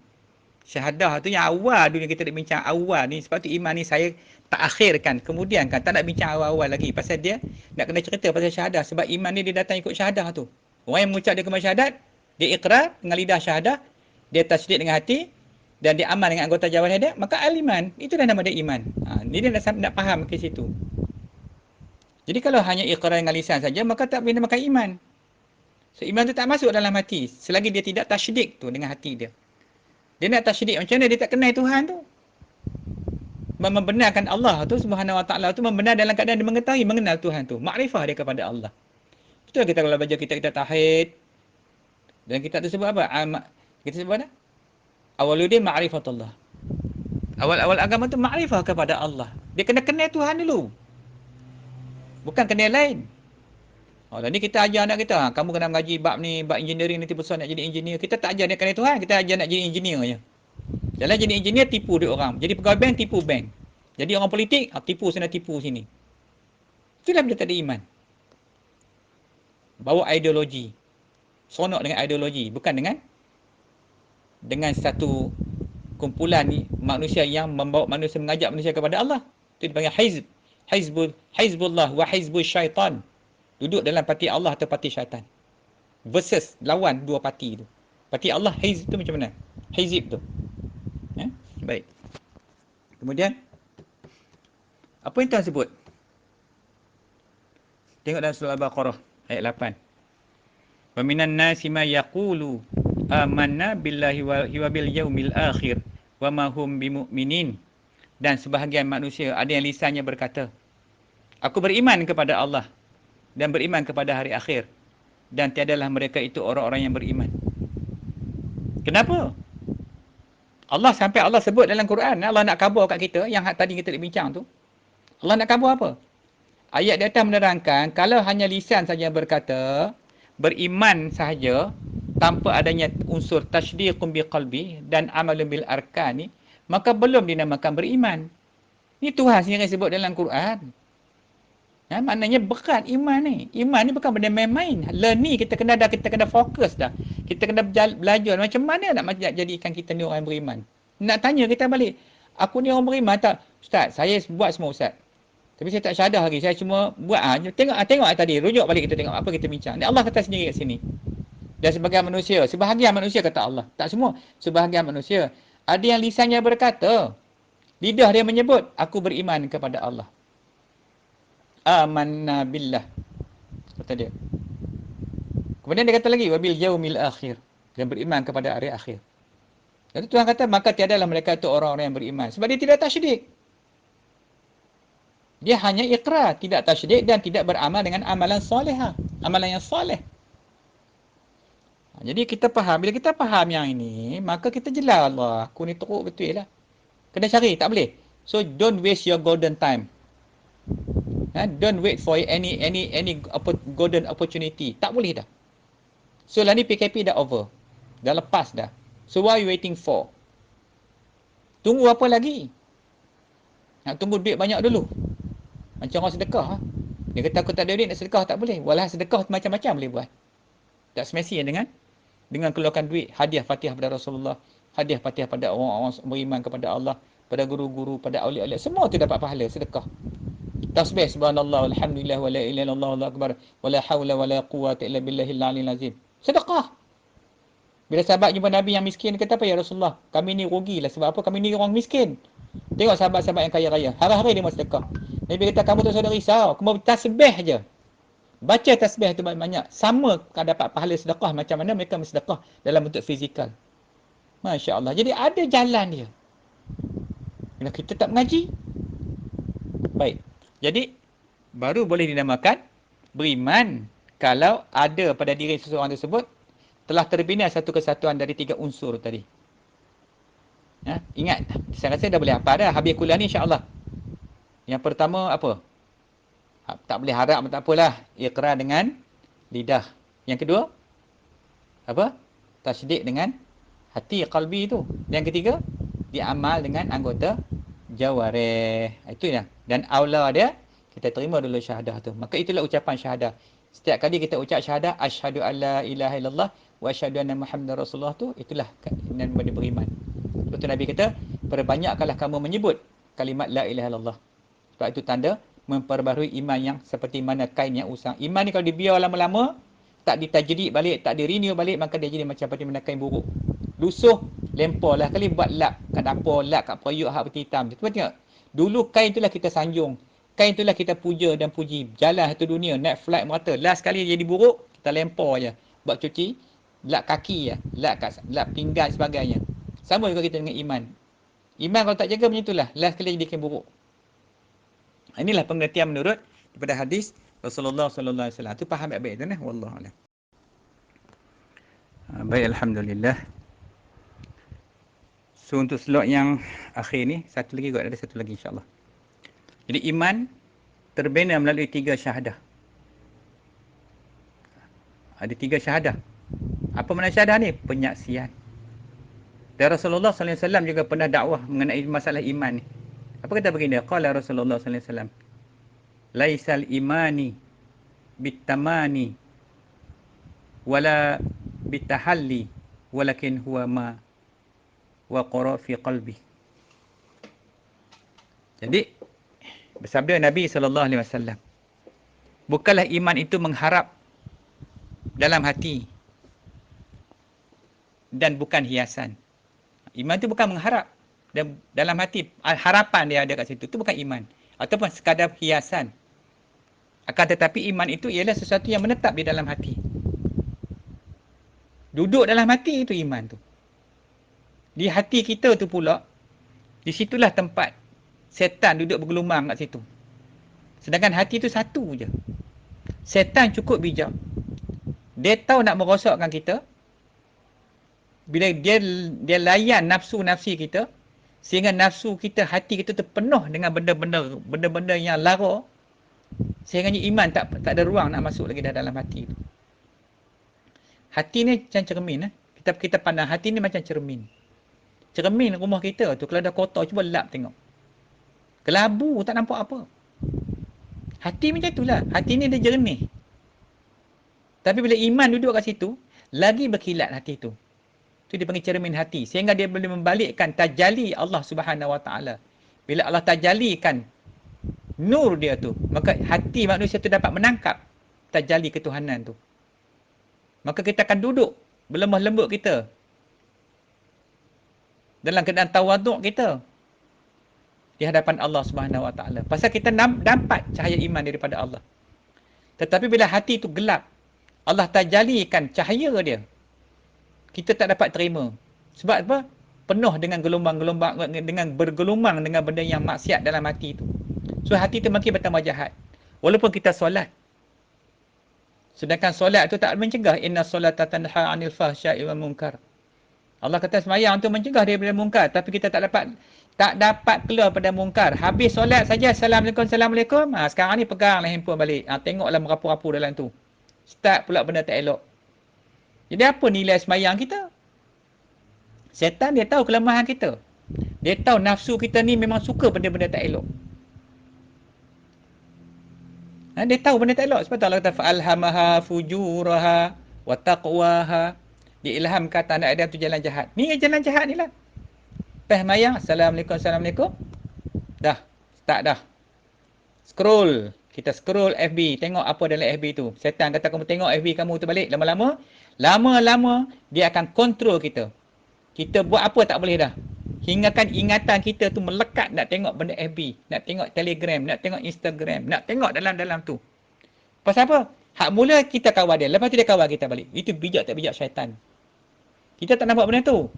Syahadah tu yang awal dulu, yang kita nak bincang awal ni. Sebab tu iman ni saya tak akhirkan, kemudian kan, tak nak bincang awal-awal lagi. Pasal dia nak kena cerita pasal syahadah. Sebab iman ni dia datang ikut syahadah tu. Orang yang mengucap dia kalimah syahadat, dia iqrar dengan lidah syahadah, dia tasdik dengan hati, dan dia amal dengan anggota jawarih dia, maka al-iman. Itulah nama dia iman. Ni dia nak faham ke situ. Jadi kalau hanya iqrar dengan lisan saja, maka tak boleh namakan iman. So iman tu tak masuk dalam hati selagi dia tidak tasydik tu dengan hati dia. Dia nak tasydik macam mana dia tak kenal Tuhan tu. Membenarkan Allah tu Subhanahu Wa Taala tu, membenar dalam keadaan dia mengetahui, mengenal Tuhan tu. Makrifah dia kepada Allah. Betul kita kalau baca kitab-kitab tauhid dan kita tu sebut apa? Kita sebut apa? Awaludin ma'rifatullah. Awal-awal agama tu makrifah kepada Allah. Dia kena kenal Tuhan dulu. Bukan kenal lain. Dan ni kita ajar anak kita, kamu kena mengaji bab ni, bab engineering, nanti besar nak jadi engineer. Kita tak ajar dia kenal Tuhan, kita ajar nak jadi engineer je. Jalan jadi engineer, tipu duit orang. Jadi pegawai bank, tipu bank. Jadi orang politik, tipu sana, tipu sini. Itulah bila tak ada iman. Bawa ideologi. Seronok dengan ideologi. Bukan dengan satu kumpulan manusia yang membawa manusia, mengajak manusia kepada Allah. Itu dipanggil hizb. Hizbullah wa hizbul syaitan. Duduk dalam parti Allah atau parti syaitan. Versus, lawan dua parti tu. Parti Allah, hizb tu macam mana? Hizib tu. Baik. Kemudian, apa yang Tuhan sebut? Tengok dalam surah Al-Baqarah, ayat 8. Wa minan nasi ma yaqulu amanna billahi wa bil yaumil akhir wa ma hum bimu'minin. Dan sebahagian manusia ada yang lisannya berkata, aku beriman kepada Allah dan beriman kepada hari akhir, dan tiadalah mereka itu orang-orang yang beriman. Kenapa? sampai Allah sebut dalam Quran, Allah nak khabar kat kita yang tadi kita bincang tu. Allah nak khabar apa? Ayat di atas menerangkan, kalau hanya lisan saja berkata, beriman sahaja, tanpa adanya unsur tasdiqun biqalbi dan amalun bil arkani, maka belum dinamakan beriman. Ini Tuhan sendiri sebut dalam Quran. Maknanya berat iman ni. Iman ni bukan benda main-main. Learn ni kita kena fokus dah. Kita kena belajar macam mana nak jadikan kita ni orang yang beriman. Nak tanya kita balik, aku ni orang beriman tak? Ustaz, saya buat semua Ustaz. Tapi saya tak syahadah lagi. Saya cuma buat tengok tadi, rujuk balik kita tengok apa kita bincang. Allah kata sendiri kat sini. Dan sebahagian manusia kata Allah. Tak semua, sebahagian manusia. Ada yang lisannya berkata, lidah dia menyebut, aku beriman kepada Allah. Amanna billah, kata dia. Kemudian dia kata lagi, wabil yaumil akhir, dan beriman kepada hari akhir. Jadi Tuhan kata, maka tiadalah mereka itu orang-orang yang beriman. Sebab dia tidak tasydik. Dia hanya iqrar, tidak tasydik dan tidak beramal dengan amalan solehah. Amalan yang soleh. Jadi kita faham, bila kita faham yang ini, maka kita jelas Allah, aku ni teruk betul lah. Kena cari, tak boleh. So don't waste your golden time. Don't wait for any golden opportunity. Tak boleh dah. So lah ni PKP dah over. Dah lepas dah. So what are you waiting for? Tunggu apa lagi? Nak tunggu duit banyak dulu. Macam orang sedekah. Dia kata aku tak ada duit nak sedekah, tak boleh. Walau sedekah macam-macam boleh buat. Tak semestinya dengan keluarkan duit. Hadiah Fatihah pada Rasulullah. Hadiah Fatihah pada orang-orang beriman kepada Allah. Pada guru-guru, pada awliya-awliya. Semua tu dapat pahala sedekah. Tasbih subhanallah walhamdulillah wala ilaha illallah wallahu akbar wala haula wala quwwata illa billahil aliyil azim. Sedekah. Bila sahabat jumpa Nabi yang miskin, kata apa ya Rasulullah? Kami ni rugilah, sebab apa? Kami ni orang miskin. Tengok sahabat-sahabat yang kaya raya, hari-hari dia mau sedekah. Nabi kata kamu tak usah risau, kamu tasbih je. Baca tasbih tu banyak, sama akan dapat pahala sedekah macam mana mereka bersedekah dalam bentuk fizikal. Masya-Allah. Jadi ada jalan dia. Bila kita tak mengaji, baik. Jadi, baru boleh dinamakan beriman kalau ada pada diri seseorang tersebut telah terbina satu kesatuan dari 3 unsur tadi. Ingat, saya rasa dah boleh apa dah. Habis kuliah ni insya-Allah. Yang pertama apa? Tak boleh harap pun tak apalah. Iqrar dengan lidah. Yang kedua? Apa? Tasdik dengan hati, qalbi tu. Dan ketiga, diamal dengan anggota jawarih. Itu ya. Dan aula dia, kita terima dulu syahadah tu. Maka itulah ucapan syahadah. Setiap kali kita ucap syahadah, asyhadu alla ilaha illallah wa asyhadu anna Muhammadar Rasulullah tu, itulah dan beriman. Lepas tu Nabi kata, perbanyakkanlah kamu menyebut kalimat la ilaha illallah. Sebab itu tanda memperbaharui iman yang seperti mana kain yang usang. Iman ni kalau dibiar lama-lama, tak ditajdid balik, tak di-renew balik, maka dia jadi macam seperti mana kain buruk. Lusuh, lemparlah kali buat lap kat dapur, lap kat periuk hak putih hitam. Cuba tengok. Dulu kain itulah kita sanjung. Kain itulah kita puja dan puji. Jalan satu dunia, naik flight merata. Last kali jadi buruk, kita lempar je. Buat cuci, lap kaki je, lap pinggan sebagainya. Sama juga kita dengan iman. Iman kalau tak jaga macam itulah, last kali jadi kain buruk. Inilah pengertian menurut daripada hadis Rasulullah sallallahu alaihi wasallam. Tu faham baik-baik tu nah, wallahu a'lam. Baik, alhamdulillah. So untuk slot yang akhir ni, satu lagi kot, ada satu lagi insya-Allah. Jadi iman terbina melalui 3 syahadah. Ada 3 syahadah. Apa makna syahadah ni? Penyaksian. Dan Rasulullah sallallahu alaihi wasallam juga pernah dakwah mengenai masalah iman ni. Apa kata baginda? Qala Rasulullah sallallahu alaihi wasallam, laisal imani bitamani wala bitahalli walakin huwa ma waqara fi qalbi. Jadi bersabda Nabi sallallahu alaihi wasallam, bukanlah iman itu mengharap dalam hati dan bukan hiasan. Iman itu bukan mengharap dan dalam hati, harapan dia ada kat situ, itu bukan iman ataupun sekadar hiasan. Akan tetapi iman itu ialah sesuatu yang menetap di dalam hati. Duduk dalam hati itu iman tu. Di hati kita tu pula, di situlah tempat setan duduk bergelumang kat situ. Sedangkan hati tu satu je. Setan cukup bijak. Dia tahu nak merosakkan kita. Bila dia layan nafsu-nafsi kita, sehingga nafsu kita, hati kita tu penuh dengan benda-benda yang lara, sehingga iman tak ada ruang nak masuk lagi dalam hati tu. Hati ni macam cermin. Kita pandang hati ni macam cermin. Cermin rumah kita tu, kalau dah kotor, cuba lap tengok. Kelabu, tak nampak apa. Hati macam itulah. Hati ni dia jernih. Tapi bila iman duduk kat situ, lagi berkilat hati tu. Itu dia panggil cermin hati. Sehingga dia boleh membalikkan tajalli Allah Subhanahu Wa Taala. Bila Allah tajallikan nur dia tu, maka hati manusia tu dapat menangkap tajalli ketuhanan tu. Maka kita akan duduk berlemah lembut kita dalam keadaan tawaduk kita di hadapan Allah Subhanahu Wa Taala. Pasal kita dapat cahaya iman daripada Allah. Tetapi bila hati tu gelap, Allah tajallikan cahaya dia, kita tak dapat terima. Sebab apa? Penuh dengan gelombang-gelombang, dengan bergelumang dengan benda yang maksiat dalam hati tu. So hati tu makin bertambah jahat. Walaupun kita solat. Sedangkan solat tu tak mencegah, inna solata tanha 'anil fahsya'i wal munkar. Allah kata sembahyang tu mencegah daripada mungkar, tapi kita tak dapat keluar pada mungkar. Habis solat saja, assalamualaikum. Sekarang ni peganglah handphone balik. Tengoklah merapu-rapu dalam tu. Start pula benda tak elok. Jadi apa nilai sembahyang kita? Setan dia tahu kelemahan kita. Dia tahu nafsu kita ni memang suka benda-benda tak elok. Dia tahu benda tak elok. Sebab tu Allah kata fa'alhamaha fujuraha wa taqwaha. Diilhamkan anak Adam tu jalan jahat. Ni jalan jahat ni lah. Lepas sembahyang, assalamualaikum. Dah, start dah. Scroll. Kita scroll FB, tengok apa dalam FB tu. Setan kata kamu tengok FB kamu tu balik. Lama-lama, dia akan kontrol kita. Kita buat apa tak boleh dah. Hinggakan ingatan kita tu melekat nak tengok benda FB, nak tengok Telegram, nak tengok Instagram, nak tengok dalam-dalam tu. Pasal apa? Hak mula kita kawal dia, lepas tu dia kawal kita balik. Itu bijak tak bijak syaitan. Kita tak nampak benda tu.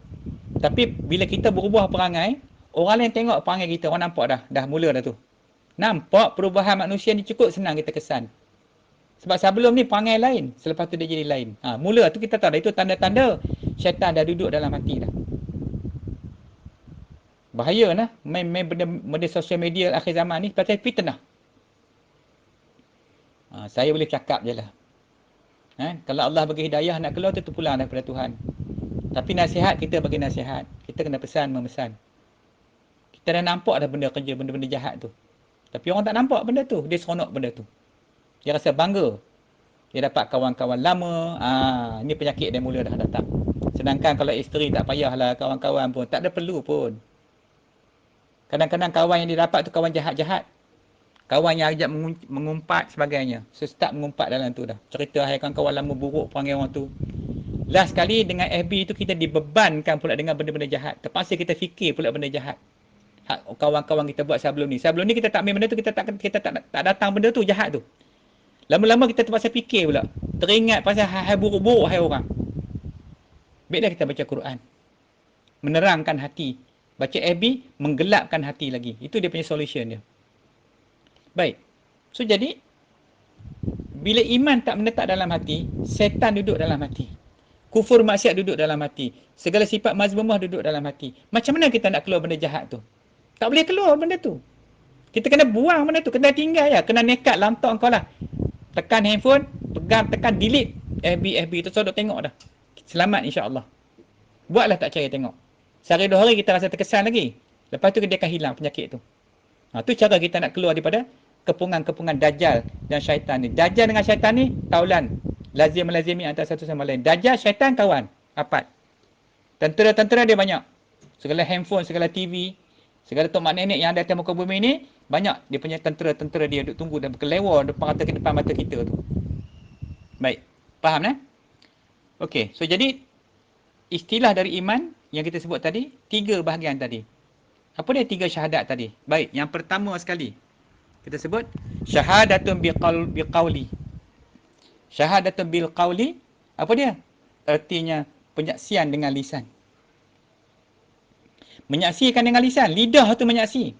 Tapi bila kita berubah perangai, orang lain tengok perangai kita, orang nampak dah mula dah tu. Nampak perubahan manusia ni cukup senang kita kesan. Sebab sebelum ni perangai lain, selepas tu dia jadi lain. Mula tu kita tahu dah, itu tanda-tanda syaitan dah duduk dalam hati dah. Bahaya lah main benda sosial media akhir zaman ni, pasal fitnah. Saya boleh cakap je lah. Kalau Allah bagi hidayah nak keluar tu pulang daripada Tuhan. Tapi nasihat, kita bagi nasihat. Kita kena pesan, memesan. Kita dah nampak dah benda kerja, benda-benda jahat tu. Tapi orang tak nampak benda tu. Dia seronok benda tu. Dia rasa bangga. Dia dapat kawan-kawan lama. Ini penyakit dia mula dah datang. Sedangkan kalau isteri tak payahlah, kawan-kawan pun. Tak ada perlu pun. Kadang-kadang kawan yang dia dapat tu kawan jahat-jahat. Kawan yang ajak mengumpat sebagainya. So, start mengumpat dalam tu dah. Cerita hai kawan-kawan lama buruk panggil orang tu. Last sekali dengan FB tu kita dibebankan pula dengan benda-benda jahat. Terpaksa kita fikir pula benda jahat. Kawan-kawan kita buat sebelum ni. Sebelum ni kita tak main benda tu, kita tak datang benda tu, jahat tu. Lama-lama kita terpaksa fikir pula. Teringat pasal hal-hal buruk-buruk hai orang. Baiklah kita baca Quran. Menerangkan hati. Baca FB, menggelapkan hati lagi. Itu dia punya solution dia. Baik. So jadi, bila iman tak menetap dalam hati, setan duduk dalam hati. Kufur maksiat duduk dalam hati. Segala sifat mazmumah duduk dalam hati. Macam mana kita nak keluar benda jahat tu? Tak boleh keluar benda tu. Kita kena buang benda tu. Kena tinggal ya. Kena nekat lantak kau lah. Tekan handphone, pegang, tekan delete. FB tu so duk tengok dah. Selamat insya-Allah. Buatlah tak cari tengok. Sehari 2 hari kita rasa terkesan lagi. Lepas tu dia akan hilang penyakit tu. Tu cara kita nak keluar daripada kepungan-kepungan Dajjal dan syaitan ni. Dajjal dengan syaitan ni taulan. Lazim melazimi antara satu sama lain. Dajjal, syaitan, kawan. Rapat. Tentera-tentera dia banyak. Segala handphone, segala TV, segala tok mak nenek yang ada atas muka bumi ni, banyak dia punya tentera-tentera dia duduk tunggu dan berkelewar depan mata kita tu. Baik. Faham eh? Okey. So jadi, istilah dari iman yang kita sebut tadi, 3 bahagian tadi. Apa dia 3 syahadat tadi? Baik. Yang pertama sekali, kita sebut syahadatun biqauli. Syahadatun bil qauli, apa dia? Artinya penyaksian dengan lisan. Menyaksikan dengan lisan, lidah tu menyaksi.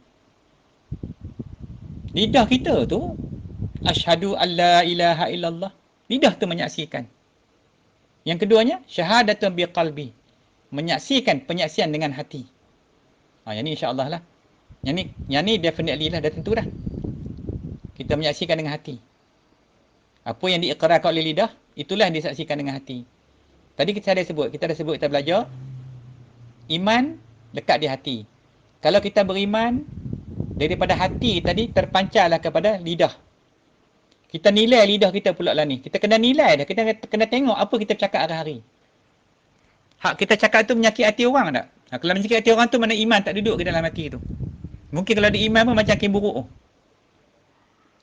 Lidah kita tu asyhadu alla ilaha illallah. Lidah tu menyaksikan. Yang keduanya syahadatun biqalbi. Menyaksikan penyaksian dengan hati. Yang ni insya-Allah lah. Yang ni definitely lah, dah tentu dah. Kita menyaksikan dengan hati. Apa yang diikrarkan oleh lidah, itulah yang disaksikan dengan hati. Tadi kita dah sebut, kita belajar iman lekat di hati. Kalau kita beriman, daripada hati tadi terpancarlah kepada lidah. Kita nilai lidah kita pula lah ni. Kita kena nilai dah. Kita kena tengok apa kita cakap hari-hari. Hak kita cakap tu menyakit hati orang tak? Kalau menyakit hati orang tu, mana iman tak duduk ke dalam hati tu. Mungkin kalau ada iman pun macam makin buruk.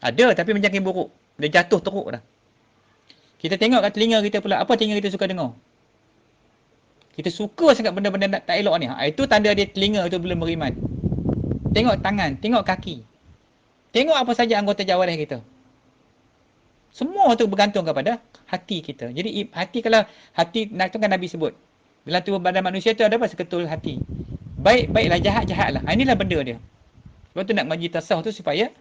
Ada tapi macam makin buruk. Dia jatuh teruk dah. Kita tengok kat telinga kita pula. Apa telinga kita suka dengar? Kita suka sangat benda-benda tak elok ni. Itu tanda dia telinga tu belum beriman. Tengok tangan, tengok kaki. Tengok apa saja anggota jawarih kita. Semua tu bergantung kepada hati kita. Jadi hati, kalau hati, tu kan Nabi sebut. Dalam tubuh badan manusia tu ada apa? Seketul hati. Baik-baiklah, jahat-jahatlah. Inilah benda dia. Sebab tu nak ngaji tasawuf tu supaya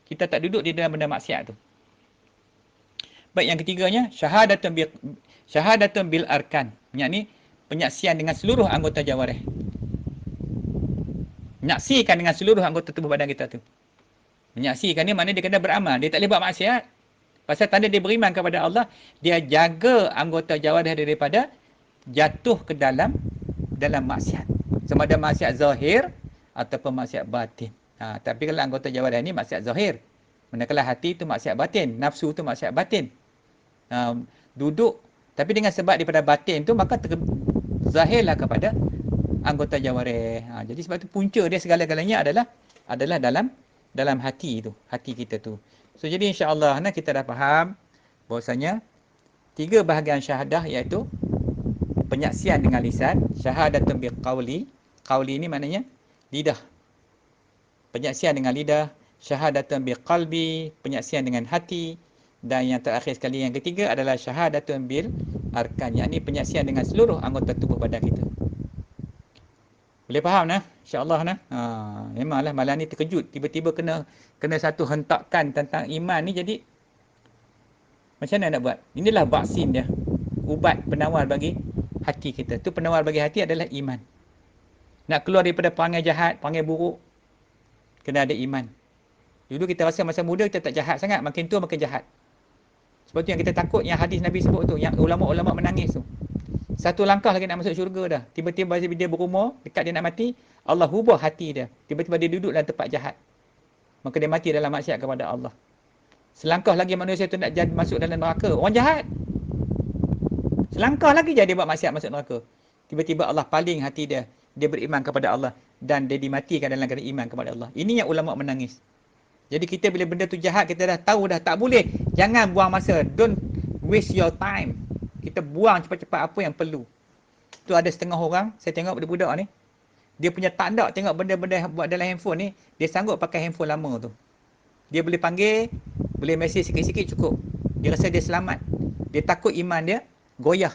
kita tak duduk di dalam benda maksiat tu. Baik, yang ketiganya syahadatun bil arkan. Yakni penyaksian dengan seluruh anggota jawarih. Menyaksikan dengan seluruh anggota tubuh badan kita tu. Menyaksikan ni maknanya dia kena beramal. Dia tak boleh buat maksiat. Pasal tanda dia beriman kepada Allah, dia jaga anggota jawarih daripada jatuh ke dalam maksiat. Sama ada maksiat zahir ataupun maksiat batin. Tapi kalau anggota jawarih ni maksiat zahir. Manakala hati tu maksiat batin, nafsu tu maksiat batin. Duduk, tapi dengan sebab daripada batin tu, maka zahirlah kepada anggota jawarih. Jadi sebab tu punca dia segala-galanya adalah dalam hati tu, hati kita tu. So jadi insya-Allah kita dah faham bahwasanya 3 bahagian syahadah, iaitu penyaksian dengan lisan, syahadatun biqauli. Qauli ni maknanya lidah. Penyaksian dengan lidah, syahadatun biqalbi, penyaksian dengan hati, dan yang terakhir sekali, yang ketiga adalah syahadatun bil arkan, yakni penyaksian dengan seluruh anggota tubuh badan kita. Boleh faham nah? Insya-Allah nah. Memanglah malam ni terkejut, tiba-tiba kena satu hentakan tentang iman ni, jadi macam mana nak buat? Inilah vaksin dia. Ubat penawar bagi hati kita. Tu penawar bagi hati adalah iman. Nak keluar daripada perangai jahat, perangai buruk, kena ada iman. Dulu kita rasa masa muda kita tak jahat sangat, makin tua makin jahat. Sebab tu yang kita takut, yang hadis Nabi sebut tu, yang ulama-ulama menangis tu. Satu langkah lagi nak masuk syurga dah. Tiba-tiba dia berumur, dekat dia nak mati, Allah ubah hati dia. Tiba-tiba dia duduk dalam tempat jahat. Maka dia mati dalam maksiat kepada Allah. Selangkah lagi manusia tu nak jadi masuk dalam neraka. Orang jahat. Selangkah lagi je dia buat maksiat masuk neraka. Tiba-tiba Allah paling hati dia. Dia beriman kepada Allah. Dan dia dimatikan dalam keadaan iman kepada Allah. Ini yang ulama menangis. Jadi kita bila benda tu jahat, kita dah tahu dah tak boleh. Jangan buang masa. Don't waste your time. Kita buang cepat-cepat apa yang perlu. Tu ada setengah orang, saya tengok budak-budak ni. Dia punya tanda tengok benda-benda buat dalam handphone ni. Dia sanggup pakai handphone lama tu. Dia boleh panggil, boleh mesej sikit-sikit cukup. Dia rasa dia selamat. Dia takut iman dia goyah.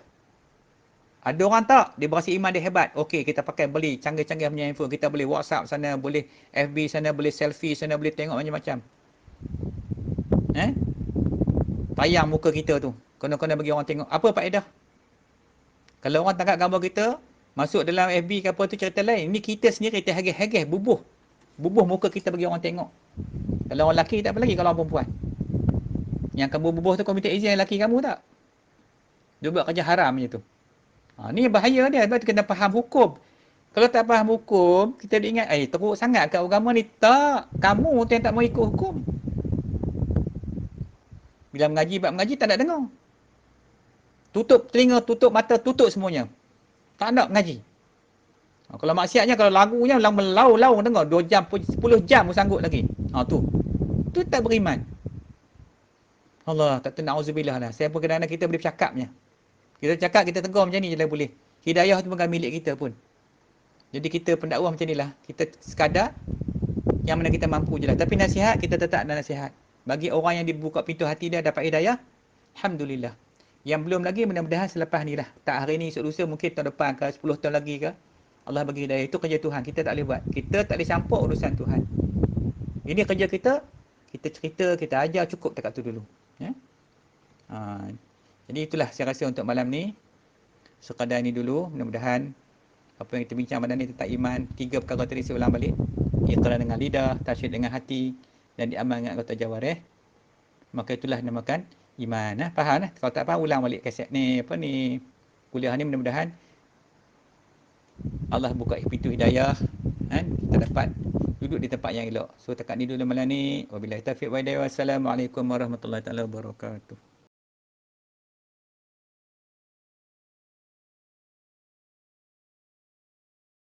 Ada orang tak, dia berasa iman dia hebat. Okey, kita pakai beli canggih-canggih punya handphone. Kita boleh WhatsApp sana, boleh FB sana, boleh selfie sana, boleh tengok macam-macam. Tayang muka kita tu. Kena-kena bagi orang tengok. Apa faedah? Kalau orang tangkap gambar kita, masuk dalam FB ke apa tu cerita lain. Ini kita sendiri terhagih-hagih, bubuh. Bubuh muka kita bagi orang tengok. Kalau orang lelaki tak apa lagi kalau orang perempuan. Yang kamu bubuh tu kau minta izin lelaki kamu tak? Dia buat kerja haram macam tu. Ni bahaya dia. Sebab tu kena faham hukum. Kalau tak faham hukum, kita ingat, teruk sangat kat agama ni. Tak. Kamu tu yang tak mau ikut hukum. Bila mengaji, bab mengaji tak nak dengar. Tutup telinga, tutup mata, tutup semuanya. Tak nak mengaji. Kalau maksiatnya, kalau lagunya, melau-lau dengar. 2 jam, 10 jam pun sanggup lagi. Tu. Tu tak beriman. Allah, tak tahu, na'udzubillah lah. Saya pun kadang-kadang kita boleh bercakapnya. Kita cakap, kita tegur macam ni je lah boleh. Hidayah tu bukan milik kita pun. Jadi kita pendakwah macam ni lah. Kita sekadar yang mana kita mampu je lah. Tapi nasihat, kita tetap ada nasihat. Bagi orang yang dibuka pintu hati dia dapat hidayah, alhamdulillah. Yang belum lagi, mudah-mudahan selepas ni lah. Tak hari ni, esok lusa, mungkin tahun depan ke, 10 tahun lagi ke. Allah bagi hidayah. Itu kerja Tuhan. Kita tak boleh buat. Kita tak boleh campur urusan Tuhan. Ini kerja kita. Kita cerita, kita ajar, cukup dekat tu dulu. Ya? Jadi itulah saya rasa untuk malam ni. Sekadar ini dulu. Mudah-mudahan apa yang kita bincang pada ni tentang iman. 3 perkara tadi saya ulang balik. Iqrar dengan lidah, tasyid dengan hati, dan diamal dengan anggota jawarih. Maka itulah namakan iman. Faham? Kalau tak faham, ulang balik kaset ni. Kuliah ni mudah-mudahan Allah buka pintu hidayah. Kita dapat duduk di tempat yang elok. So, takat ni dulu malam ni. Wabillahi taufiq wa hidayah. Wassalamualaikum warahmatullahi wabarakatuh.